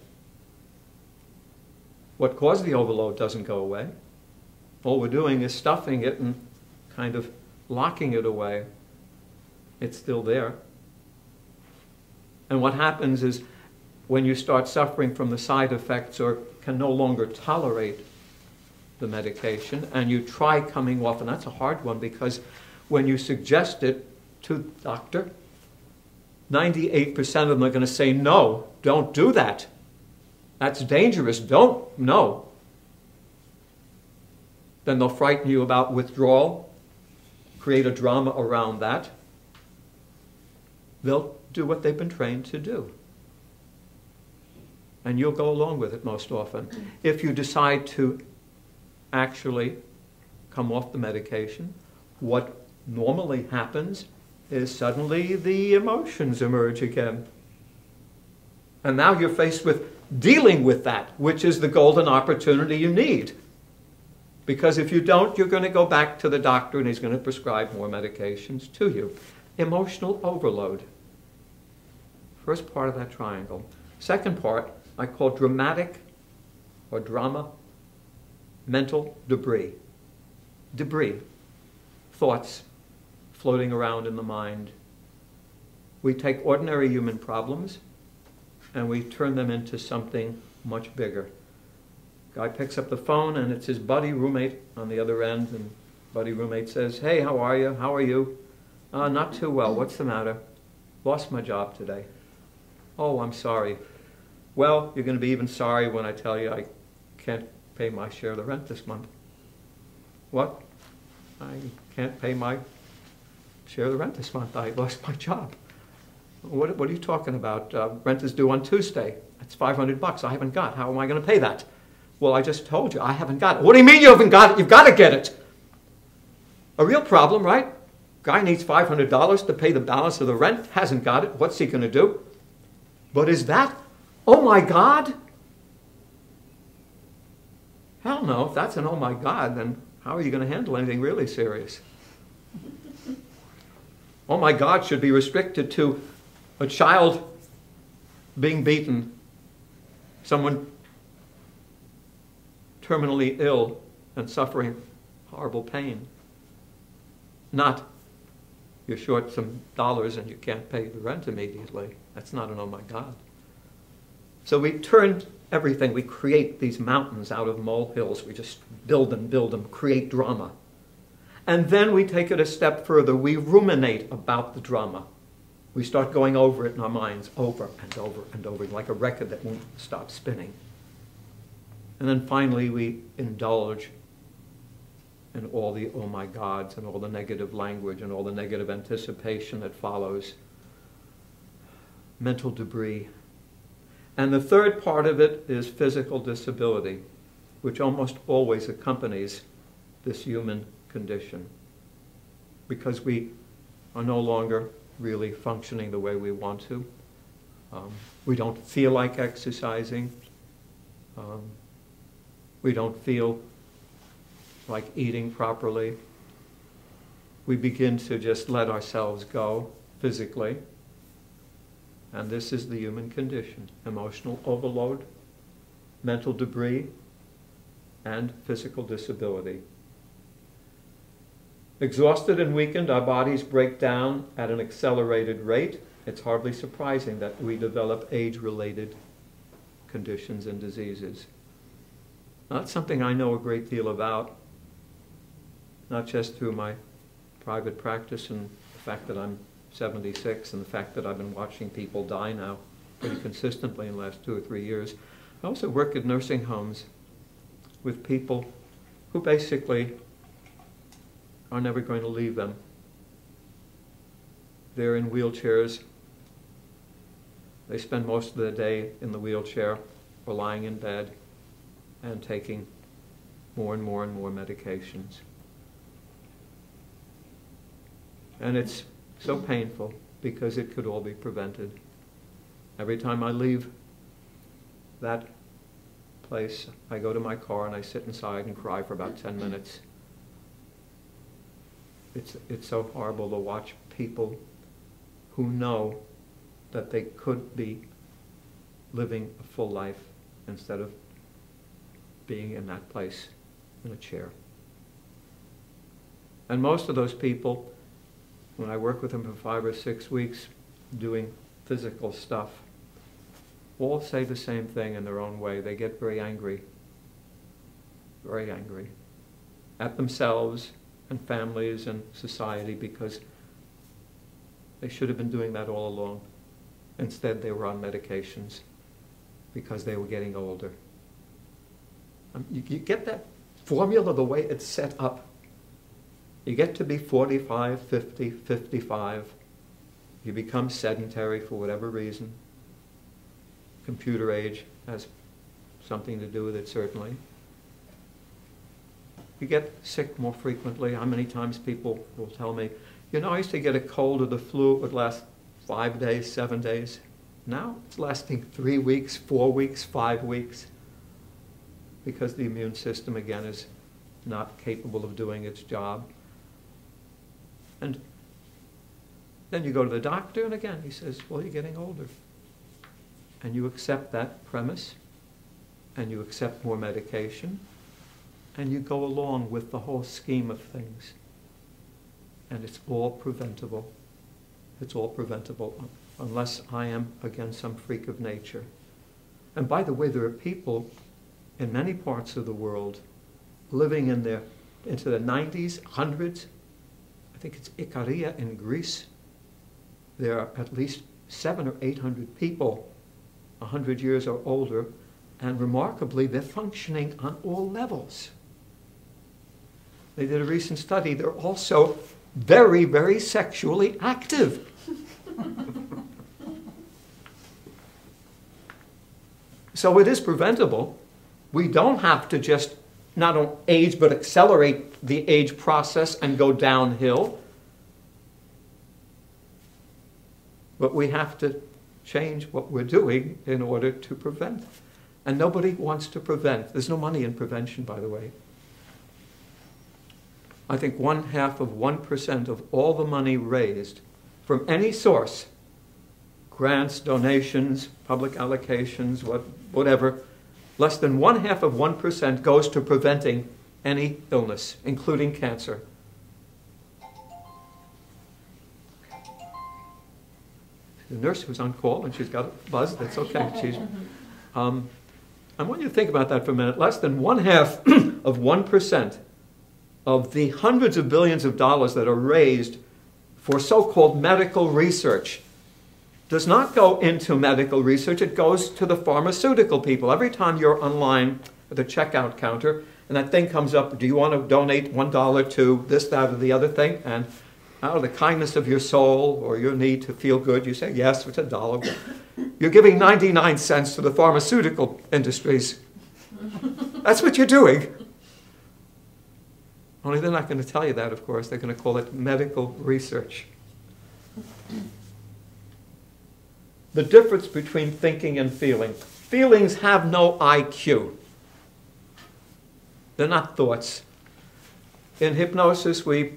What caused the overload doesn't go away. All we're doing is stuffing it and kind of locking it away. It's still there. And what happens is when you start suffering from the side effects or can no longer tolerate the medication and you try coming off, and that's a hard one because when you suggest it to the doctor, 98% of them are going to say, no, don't do that. That's dangerous. Don't, no. Then they'll frighten you about withdrawal, create a drama around that. They'll do what they've been trained to do. And you'll go along with it most often. If you decide to actually come off the medication, what normally happens is suddenly the emotions emerge again. And now you're faced with dealing with that, which is the golden opportunity you need. Because if you don't, you're going to go back to the doctor and he's going to prescribe more medications to you. Emotional overload. First part of that triangle. Second part, I call dramatic or drama mental debris. Debris. Thoughts floating around in the mind. We take ordinary human problems and we turn them into something much bigger. Guy picks up the phone and it's his buddy roommate on the other end, and buddy roommate says, hey, how are you? How are you? Not too well. What's the matter? Lost my job today. Oh, I'm sorry. Well, you're going to be even sorry when I tell you I can't pay my share of the rent this month. What? I can't pay my share of the rent this month. I lost my job. What are you talking about? Rent is due on Tuesday. That's $500 I haven't got. How am I going to pay that? Well, I just told you I haven't got it. What do you mean you haven't got it? You've got to get it. A real problem, right? Guy needs $500 to pay the balance of the rent. Hasn't got it. What's he going to do? But is that, oh my God? Hell no. If that's an oh my God, then how are you going to handle anything really serious? Oh my God should be restricted to a child being beaten, someone terminally ill and suffering horrible pain. Not you're short some dollars and you can't pay the rent immediately. That's not an oh my God. So we turn everything, we create these mountains out of molehills. We just build them, create drama. And then we take it a step further. We ruminate about the drama. We start going over it in our minds over and over and over, like a record that won't stop spinning. And then finally we indulge in all the oh my gods and all the negative language and all the negative anticipation that follows. Mental debris. And the third part of it is physical disability, which almost always accompanies this human condition, because we are no longer really functioning the way we want to. We don't feel like exercising. We don't feel like eating properly. We begin to just let ourselves go physically. And this is the human condition: emotional overload, mental debris, and physical disability. Exhausted and weakened, our bodies break down at an accelerated rate. It's hardly surprising that we develop age-related conditions and diseases. Not something I know a great deal about, not just through my private practice and the fact that I'm 76 and the fact that I've been watching people die now pretty consistently in the last 2 or 3 years. I also work at nursing homes with people who basically are never going to leave them. They're in wheelchairs. They spend most of the day in the wheelchair or lying in bed and taking more and more and more medications. And it's so painful because it could all be prevented. Every time I leave that place, I go to my car and I sit inside and cry for about 10 minutes. It's so horrible to watch people who know that they could be living a full life instead of being in that place in a chair. And most of those people, when I work with them for 5 or 6 weeks doing physical stuff, all say the same thing in their own way. They get very angry at themselves and families and society because they should have been doing that all along. Instead, they were on medications because they were getting older. You get that formula, the way it's set up. You get to be 45, 50, 55. You become sedentary for whatever reason. Computer age has something to do with it, certainly. You get sick more frequently. How many times people will tell me, you know, I used to get a cold or the flu, it would last 5 days, 7 days. Now it's lasting 3 weeks, 4 weeks, 5 weeks, because the immune system, again, is not capable of doing its job. And then you go to the doctor, and again, he says, well, you're getting older. And you accept that premise, and you accept more medication, and you go along with the whole scheme of things. And it's all preventable. It's all preventable, unless I am, again, some freak of nature. And by the way, there are people in many parts of the world living into the 90s, hundreds. I think it's Ikaria in Greece. There are at least 700 or 800 people 100 years or older, and remarkably, they're functioning on all levels. They did a recent study. They're also very, very sexually active. So it is preventable. We don't have to just not only age, but accelerate the age process and go downhill. But we have to change what we're doing in order to prevent. And nobody wants to prevent. There's no money in prevention, by the way. I think 0.5% of all the money raised from any source, grants, donations, public allocations, whatever, less than 0.5% goes to preventing any illness, including cancer. The nurse was on call and she's got a buzz. That's okay. I want you to think about that for a minute. Less than 0.5% of the hundreds of billions of dollars that are raised for so-called medical research does not go into medical research. It goes to the pharmaceutical people. Every time you're online at the checkout counter and that thing comes up, do you want to donate $1 to this, that, or the other thing? And out of the kindness of your soul or your need to feel good, you say, yes, it's $1. You're giving 99 cents to the pharmaceutical industries. That's what you're doing. Only they're not going to tell you that, of course. They're going to call it medical research. The difference between thinking and feeling. Feelings have no IQ. They're not thoughts. In hypnosis, we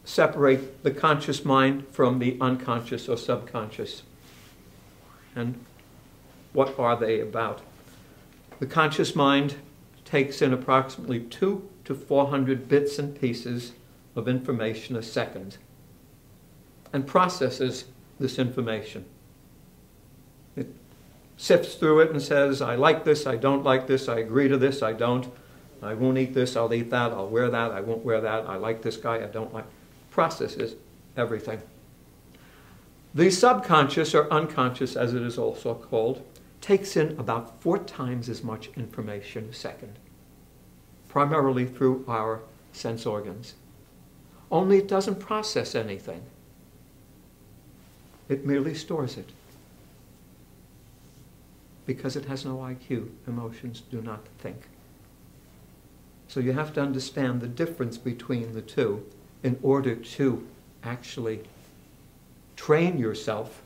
separate the conscious mind from the unconscious or subconscious. And what are they about? The conscious mind takes in approximately 200 to 400 bits and pieces of information a second and processes this information. It sifts through it and says, I like this, I don't like this, I agree to this, I don't. I won't eat this, I'll eat that, I'll wear that, I won't wear that, I like this guy, I don't like. Processes everything. The subconscious, or unconscious as it is also called, takes in about 4 times as much information a second, primarily through our sense organs. Only it doesn't process anything. It merely stores it. Because it has no IQ. Emotions do not think. So you have to understand the difference between the two in order to actually train yourself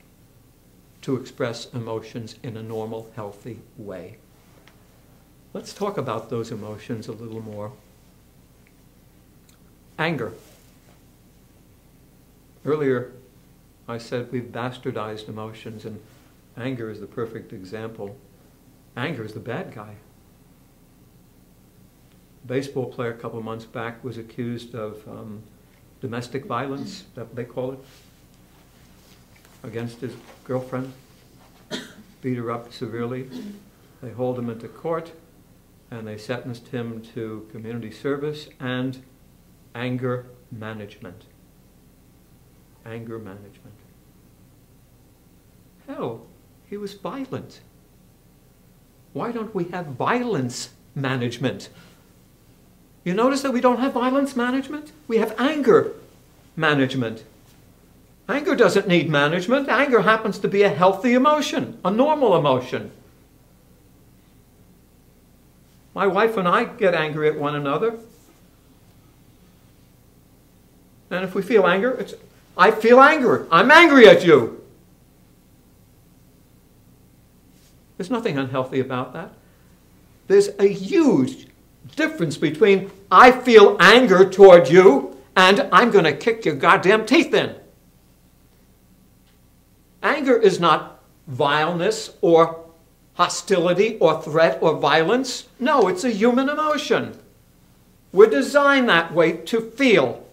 to express emotions in a normal, healthy way. Let's talk about those emotions a little more. Anger. Earlier, I said we've bastardized emotions, and anger is the perfect example. Anger is the bad guy. A baseball player a couple of months back was accused of domestic violence, that they call it, against his girlfriend. Beat her up severely. They hauled him into court, and they sentenced him to community service and anger management. Anger management. Hell, he was violent. Why don't we have violence management? You notice that we don't have violence management? We have anger management. Anger doesn't need management. Anger happens to be a healthy emotion, a normal emotion. My wife and I get angry at one another. And if we feel anger, it's, I feel anger. I'm angry at you. There's nothing unhealthy about that. There's a huge difference between I feel anger toward you and I'm going to kick your goddamn teeth in. Anger is not vileness or hostility or threat or violence. No, it's a human emotion. We're designed that way to feel.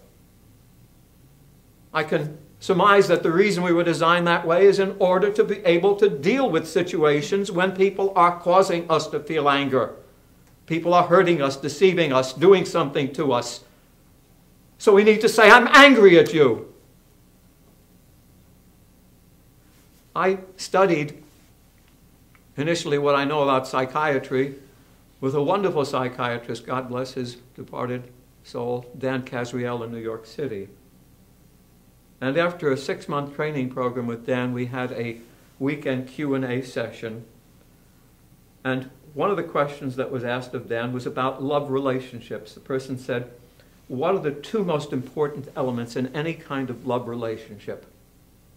I can surmise that the reason we were designed that way is in order to be able to deal with situations when people are causing us to feel anger. People are hurting us, deceiving us, doing something to us. So we need to say, I'm angry at you. I studied initially what I know about psychiatry with a wonderful psychiatrist, God bless his departed soul, Dan Casriel in New York City. And after a 6-month training program with Dan, we had a weekend Q&A session. And one of the questions that was asked of Dan was about love relationships. The person said, what are the 2 most important elements in any kind of love relationship?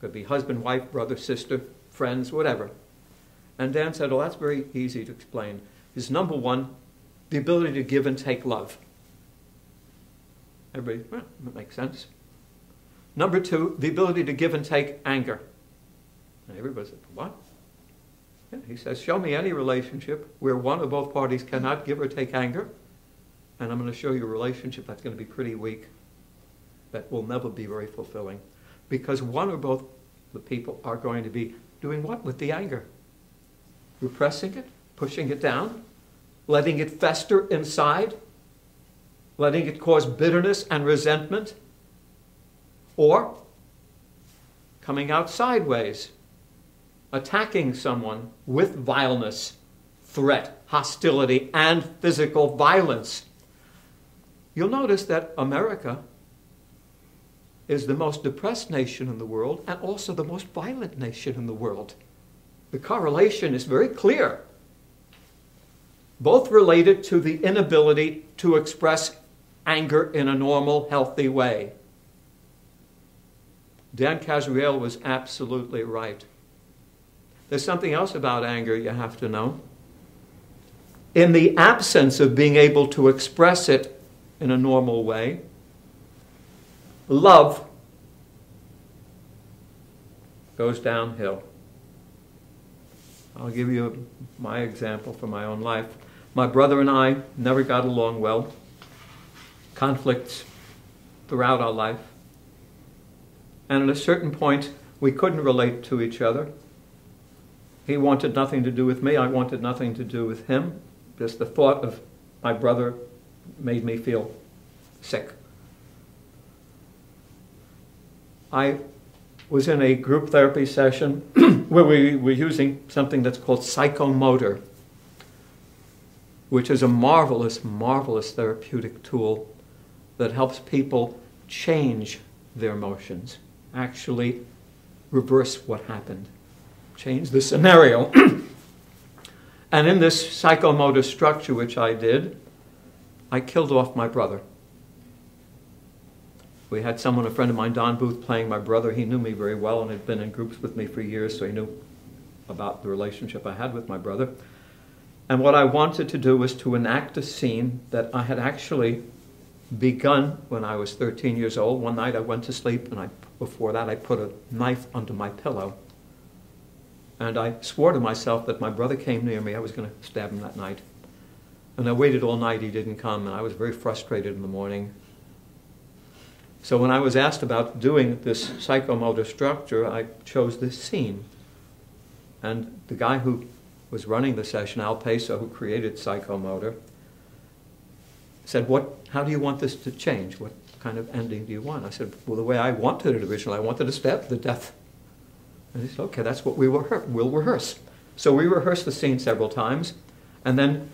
Could be husband, wife, brother, sister, friends, whatever. And Dan said, well, that's very easy to explain. Is number 1, the ability to give and take love. Everybody, well, that makes sense. Number 2, the ability to give and take anger. And everybody said, what? Yeah, he says, show me any relationship where one or both parties cannot give or take anger, and I'm going to show you a relationship that's going to be pretty weak, that will never be very fulfilling. Because one or both the people are going to be doing what with the anger? Repressing it, pushing it down, letting it fester inside, letting it cause bitterness and resentment, or coming out sideways, attacking someone with vileness, threat, hostility, and physical violence. You'll notice that America is the most depressed nation in the world and also the most violent nation in the world. The correlation is very clear. Both related to the inability to express anger in a normal, healthy way. Dan Casriel was absolutely right. There's something else about anger you have to know. In the absence of being able to express it in a normal way, love goes downhill. I'll give you my example from my own life. My brother and I never got along well. Conflicts throughout our life. And at a certain point, we couldn't relate to each other. He wanted nothing to do with me. I wanted nothing to do with him. Just the thought of my brother made me feel sick. I was in a group therapy session where we were using something that's called psychomotor, which is a marvelous, marvelous therapeutic tool that helps people change their emotions, actually reverse what happened, change the scenario. And in this psychomotor structure, which I did, I killed off my brother. We had someone, a friend of mine, Don Booth, playing my brother. He knew me very well and had been in groups with me for years, so he knew about the relationship I had with my brother. And what I wanted to do was to enact a scene that I had actually begun when I was 13 years old. One night I went to sleep, and before that I put a knife under my pillow. And I swore to myself that my brother came near me, I was going to stab him that night. And I waited all night, he didn't come, and I was very frustrated in the morning. So when I was asked about doing this psychomotor structure, I chose this scene. And the guy who was running the session, Al Peso, who created psychomotor, said, how do you want this to change? What kind of ending do you want? I said, well, the way I wanted it originally, I wanted to stab to death. And he said, okay, that's what we'll rehearse. So we rehearsed the scene several times, and then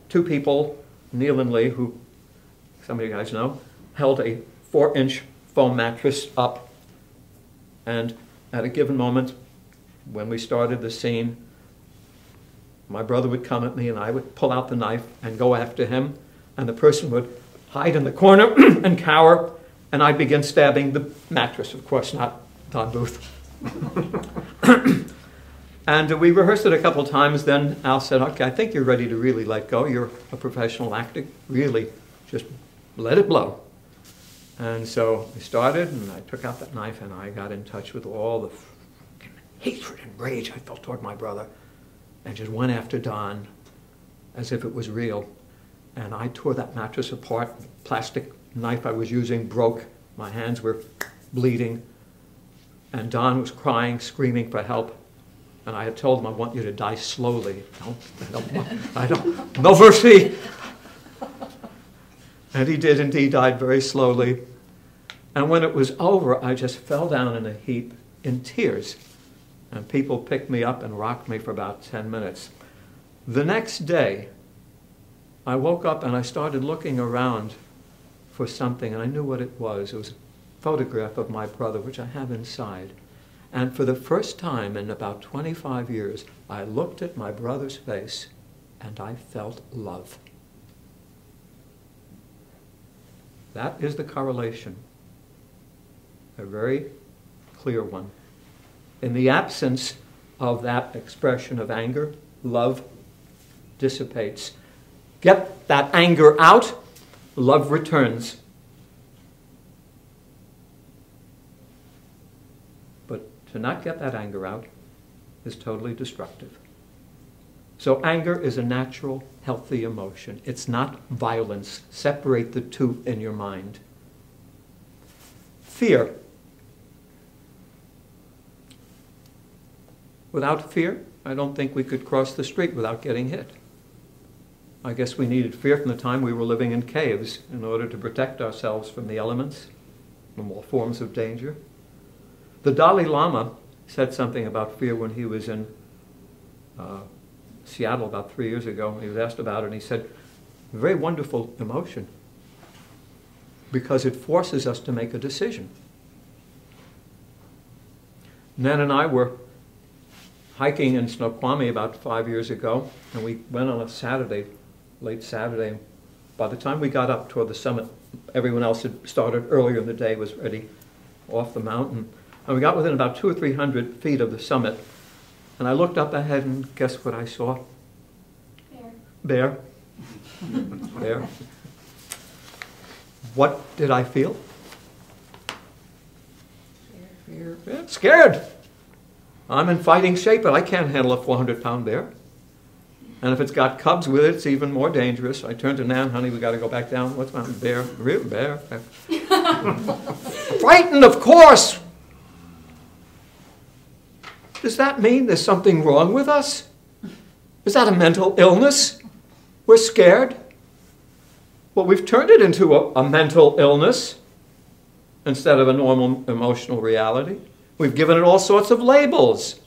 two people, Neil and Lee, who some of you guys know, held a 4-inch foam mattress up, and at a given moment, when we started the scene, my brother would come at me and I would pull out the knife and go after him, and the person would hide in the corner and cower, and I'd begin stabbing the mattress, of course, not Don Booth. And we rehearsed it a couple times. Then Al said, okay, I think you're ready to really let go. You're a professional actor. Really, just let it blow. And so we started, and I took out that knife, and I got in touch with all the hatred and rage I felt toward my brother, and just went after Don as if it was real. And I tore that mattress apart. The plastic knife I was using broke. My hands were bleeding. And Don was crying, screaming for help. And I had told him, I want you to die slowly. I don't, no mercy. And he did indeed die very slowly. And when it was over, I just fell down in a heap in tears. And people picked me up and rocked me for about 10 minutes. The next day, I woke up and I started looking around for something, and I knew what it was. It was a photograph of my brother, which I have inside. And for the first time in about 25 years, I looked at my brother's face and I felt love. That is the correlation, a very clear one. In the absence of that expression of anger, love dissipates. Get that anger out, love returns. But to not get that anger out is totally destructive. So anger is a natural, healthy emotion. It's not violence. Separate the two in your mind. Fear. Without fear, I don't think we could cross the street without getting hit. I guess we needed fear from the time we were living in caves in order to protect ourselves from the elements, from all forms of danger. The Dalai Lama said something about fear when he was in Seattle about 3 years ago. He was asked about it, and he said, a very wonderful emotion because it forces us to make a decision. Nan and I were hiking in Snoqualmie about 5 years ago, and we went on a Saturday, late Saturday. By the time we got up toward the summit, everyone else had started earlier in the day, was already off the mountain. And we got within about 200 or 300 feet of the summit. And I looked up ahead, and guess what I saw? Bear. Bear. What did I feel? Fear. Yeah, scared. I'm in fighting shape, but I can't handle a 400-pound bear. And if it's got cubs with it, it's even more dangerous. I turn to Nan, honey, we got to go back down. What's my bear? Real bear. Frightened, of course. Does that mean there's something wrong with us? Is that a mental illness? We're scared. Well, we've turned it into a mental illness instead of a normal emotional reality. We've given it all sorts of labels,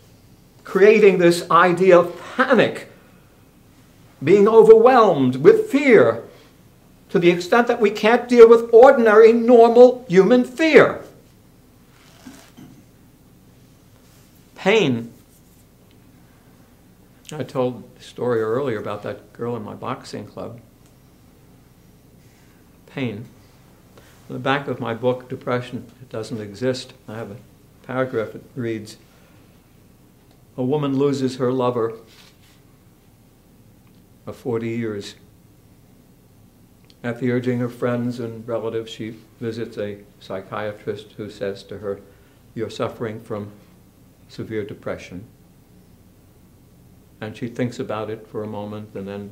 creating this idea of panic, being overwhelmed with fear, to the extent that we can't deal with ordinary, normal human fear. Pain. I told the story earlier about that girl in my boxing club. Pain. In the back of my book, Depression, It Doesn't Exist, I have a paragraph that reads, a woman loses her lover of 40 years. At the urging of friends and relatives, she visits a psychiatrist who says to her, you're suffering from severe depression. And she thinks about it for a moment and then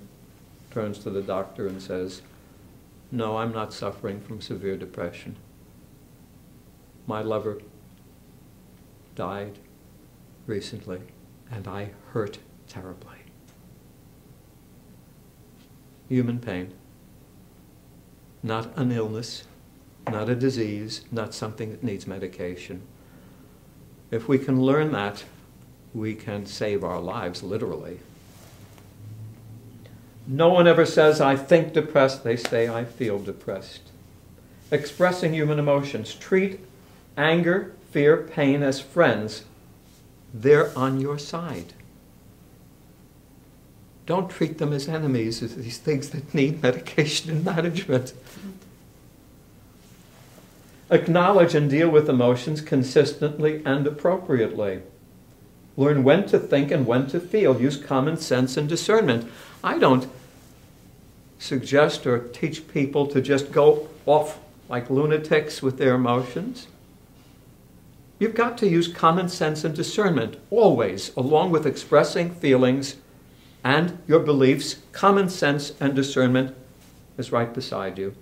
turns to the doctor and says, no, I'm not suffering from severe depression. My lover died recently, and I hurt terribly. Human pain. Not an illness, not a disease, not something that needs medication. If we can learn that, we can save our lives, literally. No one ever says, I think depressed. They say, I feel depressed. Expressing human emotions. Treat anger, fear, pain as friends. They're on your side. Don't treat them as enemies, as these things that need medication and management. Acknowledge and deal with emotions consistently and appropriately. Learn when to think and when to feel. Use common sense and discernment. I don't suggest or teach people to just go off like lunatics with their emotions. You've got to use common sense and discernment, always, along with expressing feelings and your beliefs. Common sense and discernment is right beside you.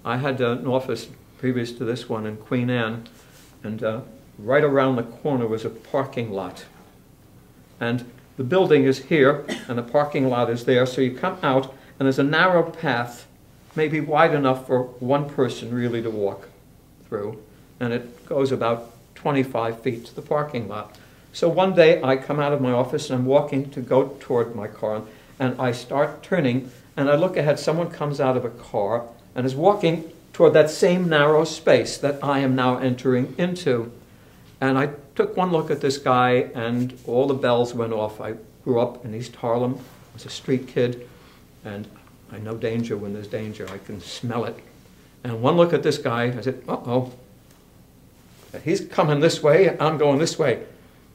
I had an office previous to this one in Queen Anne, and right around the corner was a parking lot. And the building is here, and the parking lot is there, so you come out, and there's a narrow path, maybe wide enough for one person really to walk through, and it goes about 25 feet to the parking lot. So one day I come out of my office and I'm walking to go toward my car, and I start turning, and I look ahead, someone comes out of a car and is walking toward that same narrow space that I am now entering into. And I took one look at this guy, and all the bells went off. I grew up in East Harlem, was a street kid, and I know danger when there's danger. I can smell it. And one look at this guy, I said, uh-oh. He's coming this way, I'm going this way.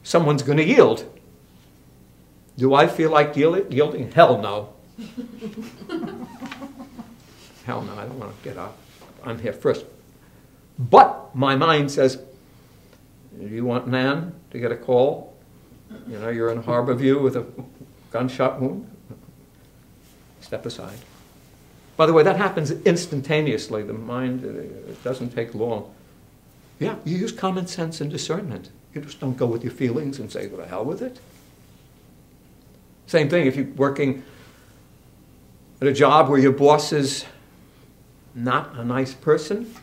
Someone's going to yield. Do I feel like yielding? Hell no. Hell no, I don't want to get up. I'm here first. But my mind says, do you want Nan to get a call? You know, you're in Harborview with a gunshot wound? Step aside. By the way, that happens instantaneously. The mind, it doesn't take long. Yeah, you use common sense and discernment. You just don't go with your feelings and say, well, the hell with it. Same thing if you're working at a job where your boss is not a nice person.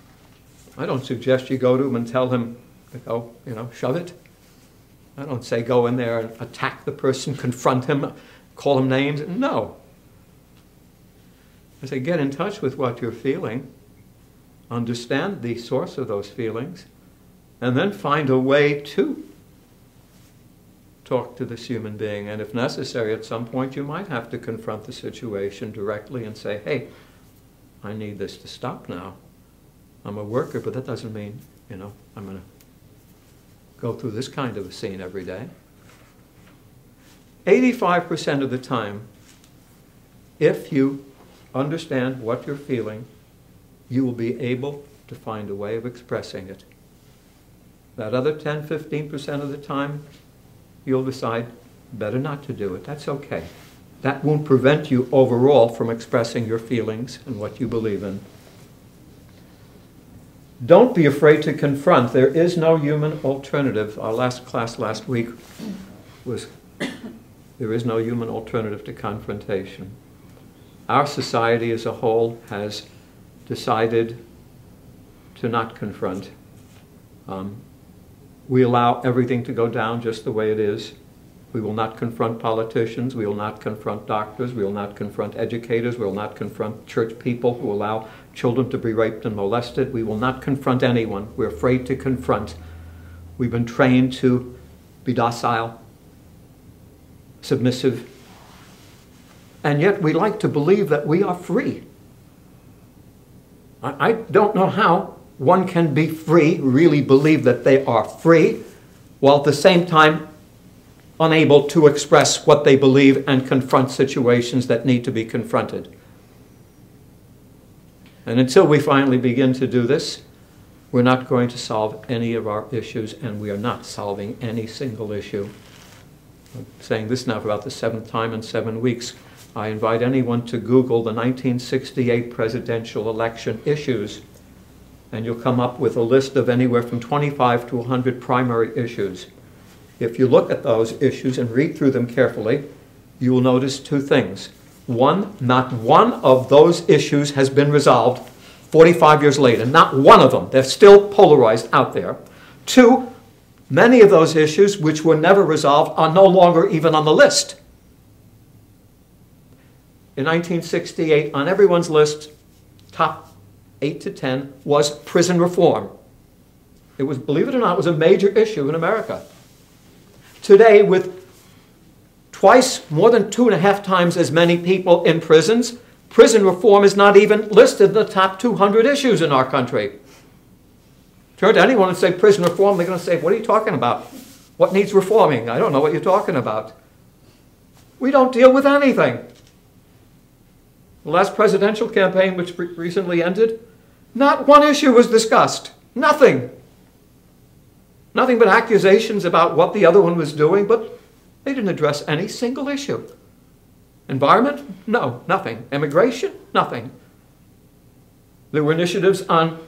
I don't suggest you go to him and tell him to go, you know, shove it. I don't say go in there and attack the person, confront him, call him names. No. I say get in touch with what you're feeling, understand the source of those feelings, and then find a way to talk to this human being. And if necessary, at some point you might have to confront the situation directly and say, hey, I need this to stop now. I'm a worker, but that doesn't mean, you know, I'm going to go through this kind of a scene every day. 85% of the time, if you understand what you're feeling, you will be able to find a way of expressing it. That other 10, 15% of the time, you'll decide better not to do it. That's okay. That won't prevent you overall from expressing your feelings and what you believe in. Don't be afraid to confront. There is no human alternative. Our last class last week was, there is no human alternative to confrontation. Our society as a whole has decided to not confront. We allow everything to go down just the way it is. We will not confront politicians. We will not confront doctors. We will not confront educators. We will not confront church people who allow children to be raped and molested. We will not confront anyone. We're afraid to confront. We've been trained to be docile, submissive, and yet we like to believe that we are free. I don't know how one can be free, really believe that they are free, while at the same time unable to express what they believe and confront situations that need to be confronted. And until we finally begin to do this, we're not going to solve any of our issues, and we are not solving any single issue. I'm saying this now for about the 7th time in 7 weeks. I invite anyone to Google the 1968 presidential election issues, and you'll come up with a list of anywhere from 25 to 100 primary issues. If you look at those issues and read through them carefully, you will notice 2 things. One, not one of those issues has been resolved 45 years later. Not one of them. They're still polarized out there. 2, many of those issues which were never resolved are no longer even on the list. In 1968, on everyone's list, top 8 to 10 was prison reform. It was, believe it or not, it was a major issue in America. Today, with more than 2.5 times as many people in prisons, prison reform is not even listed in the top 200 issues in our country. Turn to anyone and say prison reform, they're going to say, what are you talking about? What needs reforming? I don't know what you're talking about. We don't deal with anything. The last presidential campaign, which recently ended, not one issue was discussed. Nothing. Nothing but accusations about what the other one was doing, but they didn't address any single issue. Environment? No, nothing. Immigration? Nothing. There were initiatives on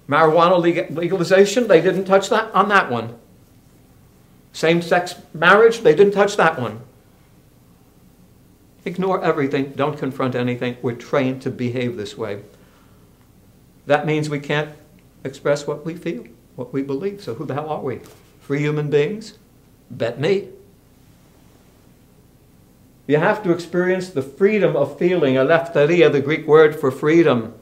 marijuana legalization. They didn't touch that on that one. Same-sex marriage? They didn't touch that one. Ignore everything. Don't confront anything. We're trained to behave this way. That means we can't express what we feel, what we believe. So who the hell are we? Free human beings? Bet me. You have to experience the freedom of feeling, eleftheria, the Greek word for freedom.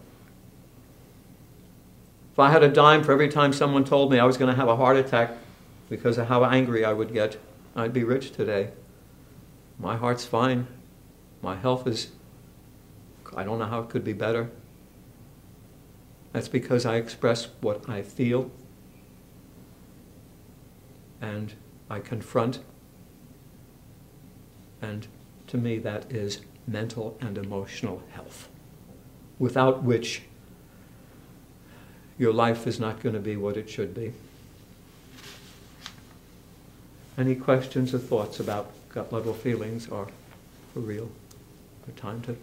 If I had a dime for every time someone told me I was going to have a heart attack because of how angry I would get, I'd be rich today. My heart's fine. My health is, I don't know how it could be better. That's because I express what I feel and I confront, and to me that is mental and emotional health, without which your life is not going to be what it should be. Any questions or thoughts about gut level feelings or for real? For time to...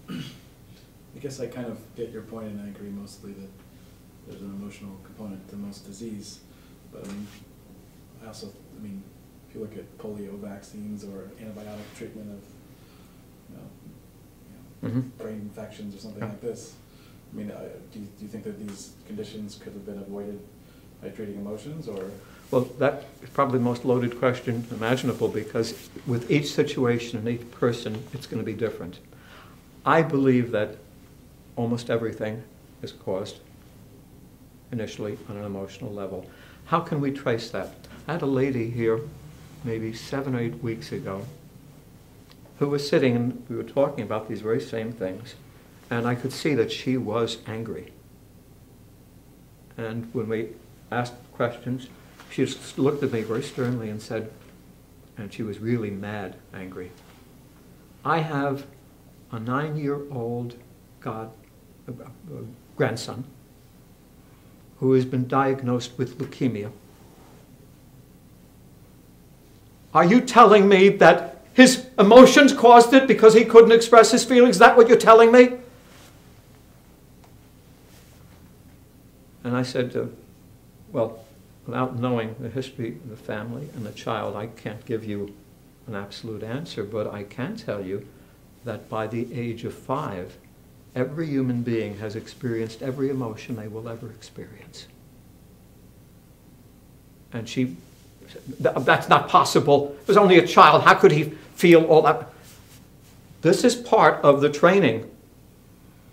I guess I kind of get your point, and I agree mostly that there's an emotional component to most disease. But I mean, if you look at polio vaccines or antibiotic treatment of brain infections or something like this, I mean, do you think that these conditions could have been avoided by treating emotions, or? Well, that is probably the most loaded question imaginable, because with each situation and each person, it's going to be different. I believe that almost everything is caused initially on an emotional level. How can we trace that? I had a lady here maybe 7 or 8 weeks ago who was sitting, and we were talking about these very same things, and I could see that she was angry. And when we asked questions, she just looked at me very sternly and said, and she was really mad, angry, I have a 9-year-old grandson who has been diagnosed with leukemia. Are you telling me that his emotions caused it because he couldn't express his feelings? Is that what you're telling me? And I said, well, without knowing the history of the family and the child, I can't give you an absolute answer, but I can tell you that by the age of 5, every human being has experienced every emotion they will ever experience. And she said, that's not possible. It was only a child. How could he feel all that? This is part of the training.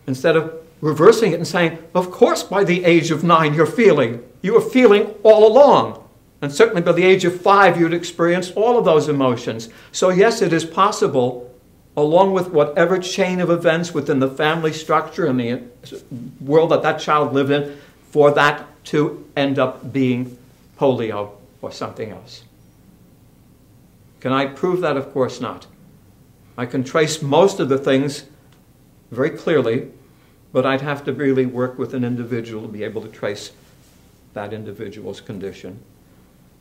Instead of reversing it and saying, of course by the age of 9 you're feeling. You were feeling all along. And certainly by the age of 5 you'd experienced all of those emotions. So yes, it is possible, along with whatever chain of events within the family structure and the world that that child lived in, for that to end up being polio or something else. Can I prove that? Of course not. I can trace most of the things very clearly, but I'd have to really work with an individual to be able to trace that individual's condition.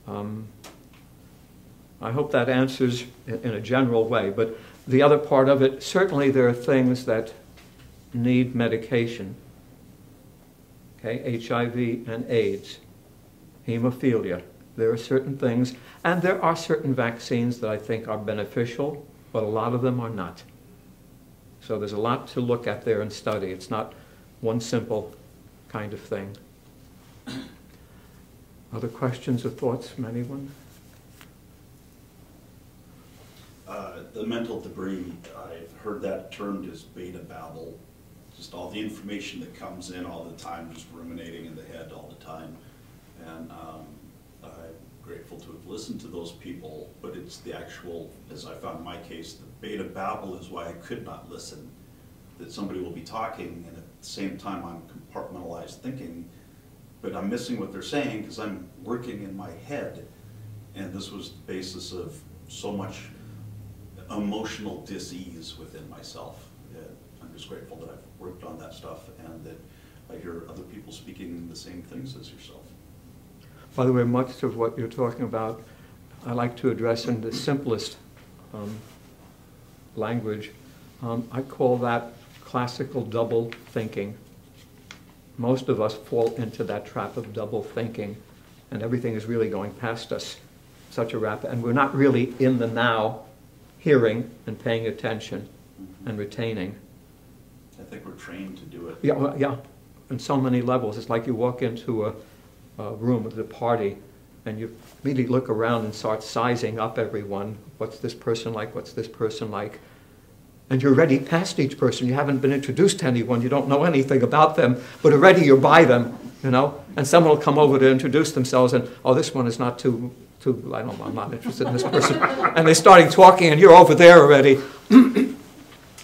I hope that answers in a general way, but the other part of it, certainly there are things that need medication. Okay, HIV and AIDS, hemophilia. There are certain things, and there are certain vaccines that I think are beneficial, but a lot of them are not. So there's a lot to look at there and study. It's not one simple kind of thing. Other questions or thoughts from anyone? The mental debris, I've heard that termed as beta babble. Just all the information that comes in all the time, just ruminating in the head all the time. And I'm grateful to have listened to those people, but it's the actual, as I found in my case, the beta babble is why I could not listen. That somebody will be talking and at the same time I'm compartmentalized thinking, but I'm missing what they're saying because I'm working in my head. And this was the basis of so much emotional dis-ease within myself. I'm just grateful that I've worked on that stuff and that I hear other people speaking the same things as yourself. By the way, much of what you're talking about, I like to address in the simplest language. I call that classical double thinking. Most of us fall into that trap of double thinking, and everything is really going past us, such a rapid, and we're not really in the now, hearing and paying attention and retaining. I think we're trained to do it. Yeah, well, yeah, on so many levels. It's like you walk into a room at a party and you immediately look around and start sizing up everyone. What's this person like? What's this person like? And you're already past each person. You haven't been introduced to anyone. You don't know anything about them, but already you're by them, you know? And someone will come over to introduce themselves and, oh, this one is not too I don't know, I'm not interested in this person. And they're starting talking and you're over there already.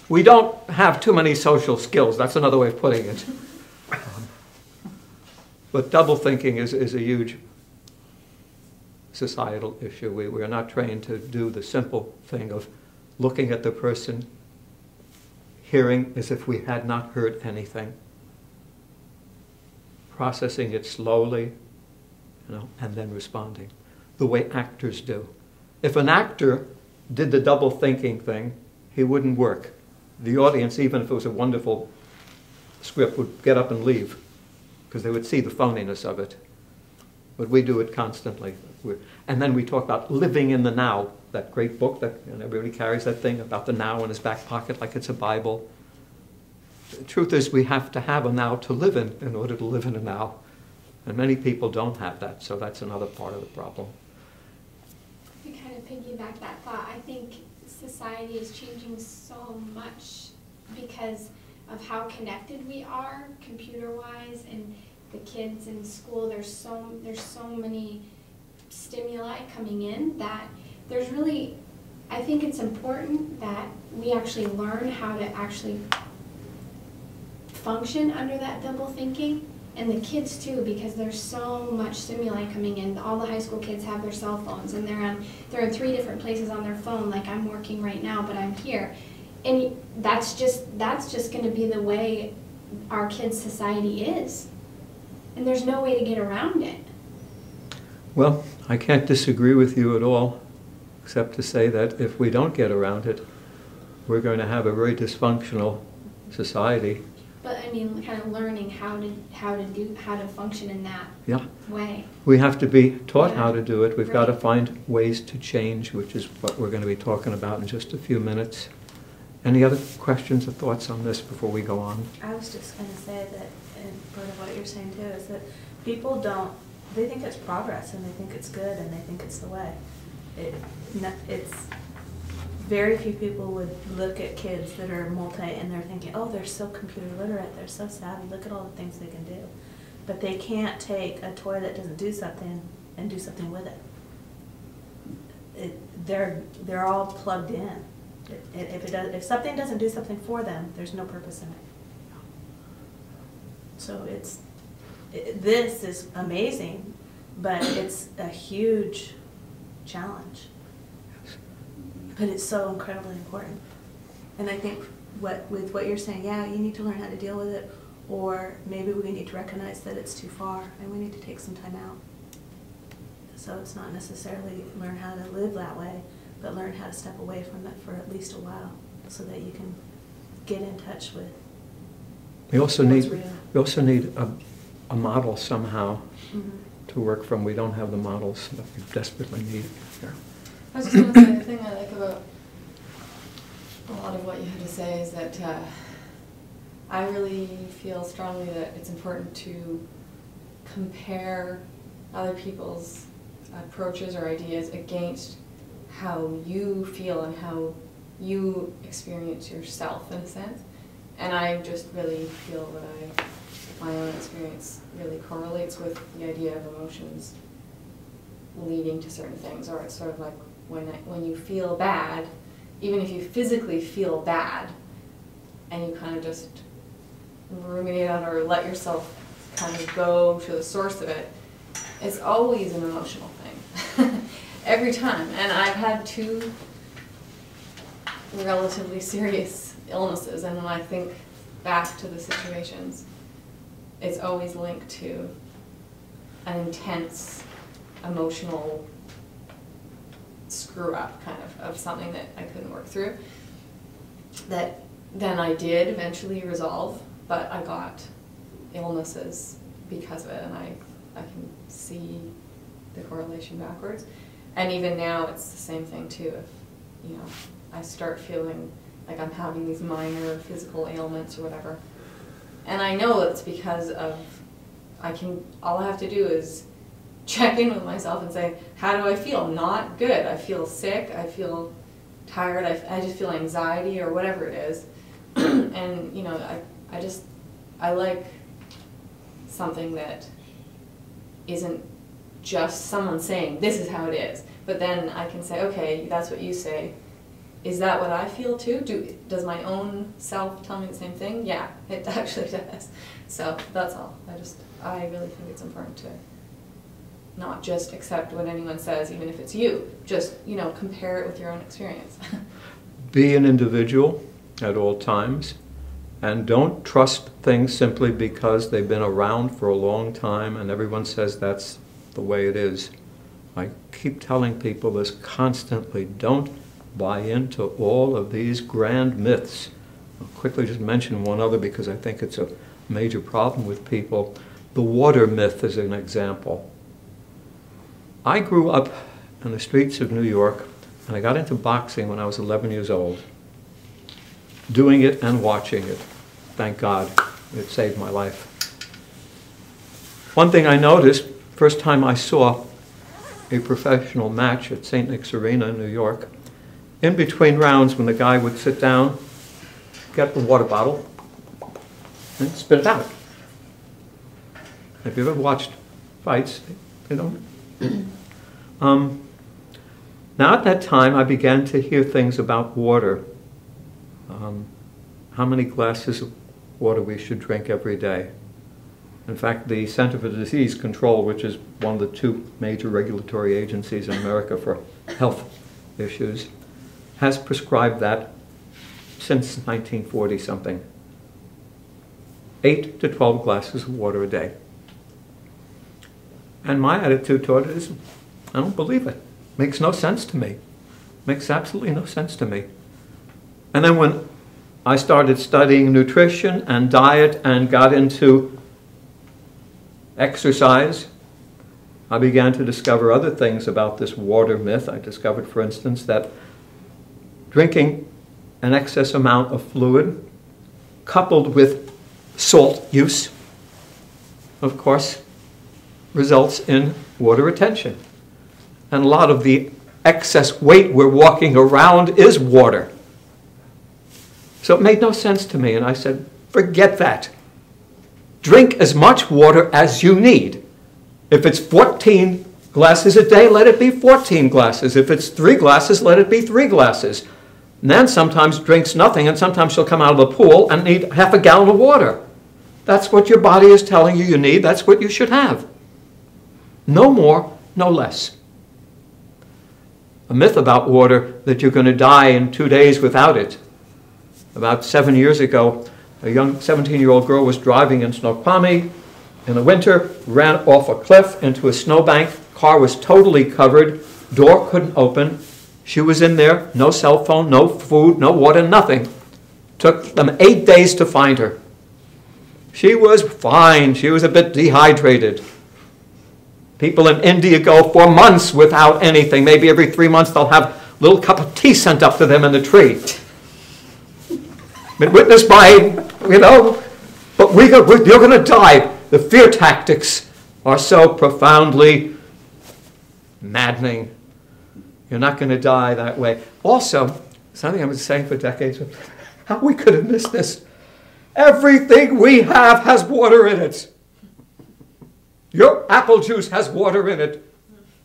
We don't have too many social skills. That's another way of putting it. But double thinking is a huge societal issue. We are not trained to do the simple thing of looking at the person, hearing as if we had not heard anything, processing it slowly, you know, and then responding, the way actors do. If an actor did the double thinking thing, he wouldn't work. The audience, even if it was a wonderful script, would get up and leave because they would see the phoniness of it. But we do it constantly. And then we talk about living in the now, that great book that everybody carries that thing about the now in his back pocket like it's a Bible. The truth is we have to have a now to live in order to live in a now. And many people don't have that, so that's another part of the problem. To kind of piggyback that thought, I think society is changing so much because of how connected we are, computer-wise, and the kids in school. There's so many stimuli coming in that there's really, I think it's important that we actually learn how to actually function under that double thinking And the kids too, because there's so much stimuli coming in. All the high school kids have their cell phones, and they're in 3 different places on their phone. Like, I'm working right now, but I'm here, and that's just going to be the way our kids' society is, and there's no way to get around it. Well, I can't disagree with you at all, except to say that if we don't get around it, we're going to have a very dysfunctional society. But I mean, kind of learning how to function in that way. We have to be taught Yeah. how to do it. We've got to Right. find ways to change, which is what we're going to be talking about in just a few minutes. Any other questions or thoughts on this before we go on? I was just going to say that, and part of what you're saying too, is that people they think it's progress, and they think it's good, and they think it's the way. It's very few people would look at kids that are and they're thinking, oh, they're so computer literate, they're so savvy, look at all the things they can do. But they can't take a toy that doesn't do something and do something with it. They're all plugged in. If something doesn't do something for them, there's no purpose in it. So this is amazing, but it's a huge challenge. But it's so incredibly important. And I think with what you're saying, yeah, you need to learn how to deal with it, or maybe we need to recognize that it's too far and we need to take some time out. So it's not necessarily learn how to live that way, but learn how to step away from it for at least a while so that you can get in touch with We also what's need real. a model somehow Mhm. to work from. We don't have the models that we desperately need here. I was just going to say, the thing I like about a lot of what you had to say is that I really feel strongly that it's important to compare other people's approaches or ideas against how you feel and how you experience yourself, in a sense. And I just really feel that my own experience really correlates with the idea of emotions leading to certain things, or it's sort of like when you feel bad, even if you physically feel bad, and you kind of just ruminate on or let yourself kind of go to the source of it, it's always an emotional thing. Every time. And I've had 2 relatively serious illnesses, and when I think back to the situations, it's always linked to an intense emotional screw up kind of something that I couldn't work through, that then I did eventually resolve, but I got illnesses because of it, and I can see the correlation backwards. And even now it's the same thing too. If I start feeling like I'm having these minor physical ailments or whatever, and I know it's because of all I have to do is check in with myself and say, how do I feel? Not good. I feel sick. I feel tired. I just feel anxiety or whatever it is. And I like something that isn't just someone saying this is how it is, but then I can say, okay, that's what you say. Is that what I feel too? Does my own self tell me the same thing? Yeah, it actually does. So that's all. I really think it's important to not just accept what anyone says, even if it's you. Just, compare it with your own experience. Be an individual at all times, and don't trust things simply because they've been around for a long time and everyone says that's the way it is. I keep telling people this constantly. Don't buy into all of these grand myths. I'll quickly just mention one other because I think it's a major problem with people. The water myth is an example. I grew up in the streets of New York, and I got into boxing when I was 11 years old. Doing it and watching it. Thank God, it saved my life. One thing I noticed, first time I saw a professional match at St. Nick's Arena in New York, in between rounds when the guy would sit down, get the water bottle, and spit it out. If you've ever watched fights, they don't. Now at that time I began to hear things about water. How many glasses of water we should drink every day. In fact, the Center for Disease Control, which is one of the two major regulatory agencies in America for health issues, has prescribed that since 1940 something. 8 to 12 glasses of water a day. And my attitude toward it is, I don't believe it. Makes no sense to me. Makes absolutely no sense to me. And then when I started studying nutrition and diet and got into exercise, I began to discover other things about this water myth. I discovered, for instance, that drinking an excess amount of fluid coupled with salt use, of course, results in water retention. And a lot of the excess weight we're walking around is water. So it made no sense to me, and I said, forget that. Drink as much water as you need. If it's 14 glasses a day, let it be 14 glasses. If it's 3 glasses, let it be 3 glasses. Nan sometimes drinks nothing, and sometimes she'll come out of the pool and need half a gallon of water. That's what your body is telling you you need. That's what you should have. No more, no less. A myth about water that you're going to die in 2 days without it. About 7 years ago, a young 17-year-old girl was driving in Snoqualmie in the winter, ran off a cliff into a snowbank. Car was totally covered. Door couldn't open. She was in there, no cell phone, no food, no water, nothing. Took them 8 days to find her. She was fine. She was a bit dehydrated. People in India go for months without anything. Maybe every 3 months they'll have a little cup of tea sent up to them in the tree. Been witnessed by, you know, but you're going to die. The fear tactics are so profoundly maddening. You're not going to die that way. Also, something I've been saying for decades, how we could have missed this. Everything we have has water in it. Your apple juice has water in it.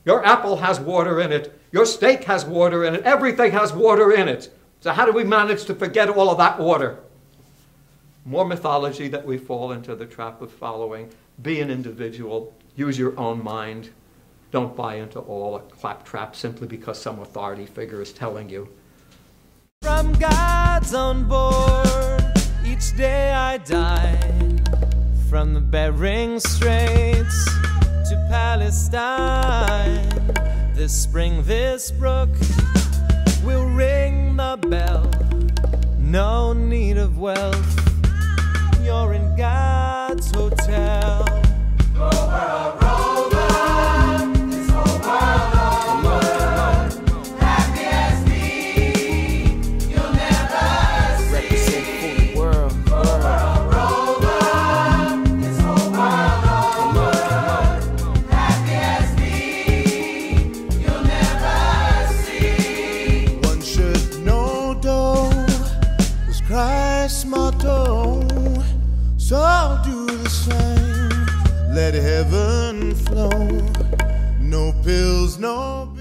Your apple has water in it. Your steak has water in it. Everything has water in it. So how do we manage to forget all of that water? More mythology that we fall into the trap of following. Be an individual. Use your own mind. Don't buy into all a claptrap simply because some authority figure is telling you. From God's on board, each day I dine. From the Bering Straits to Palestine. This spring, this brook will ring the bell. No need of wealth, you're in God's hotel. Go world rover, this whole world over. Happy as me, you'll never see. Represent for the world. Go world rover, this whole world over. Happy as me, you'll never see. One should know though was Christ's motto, so do the same. Let heaven flow. No pills, no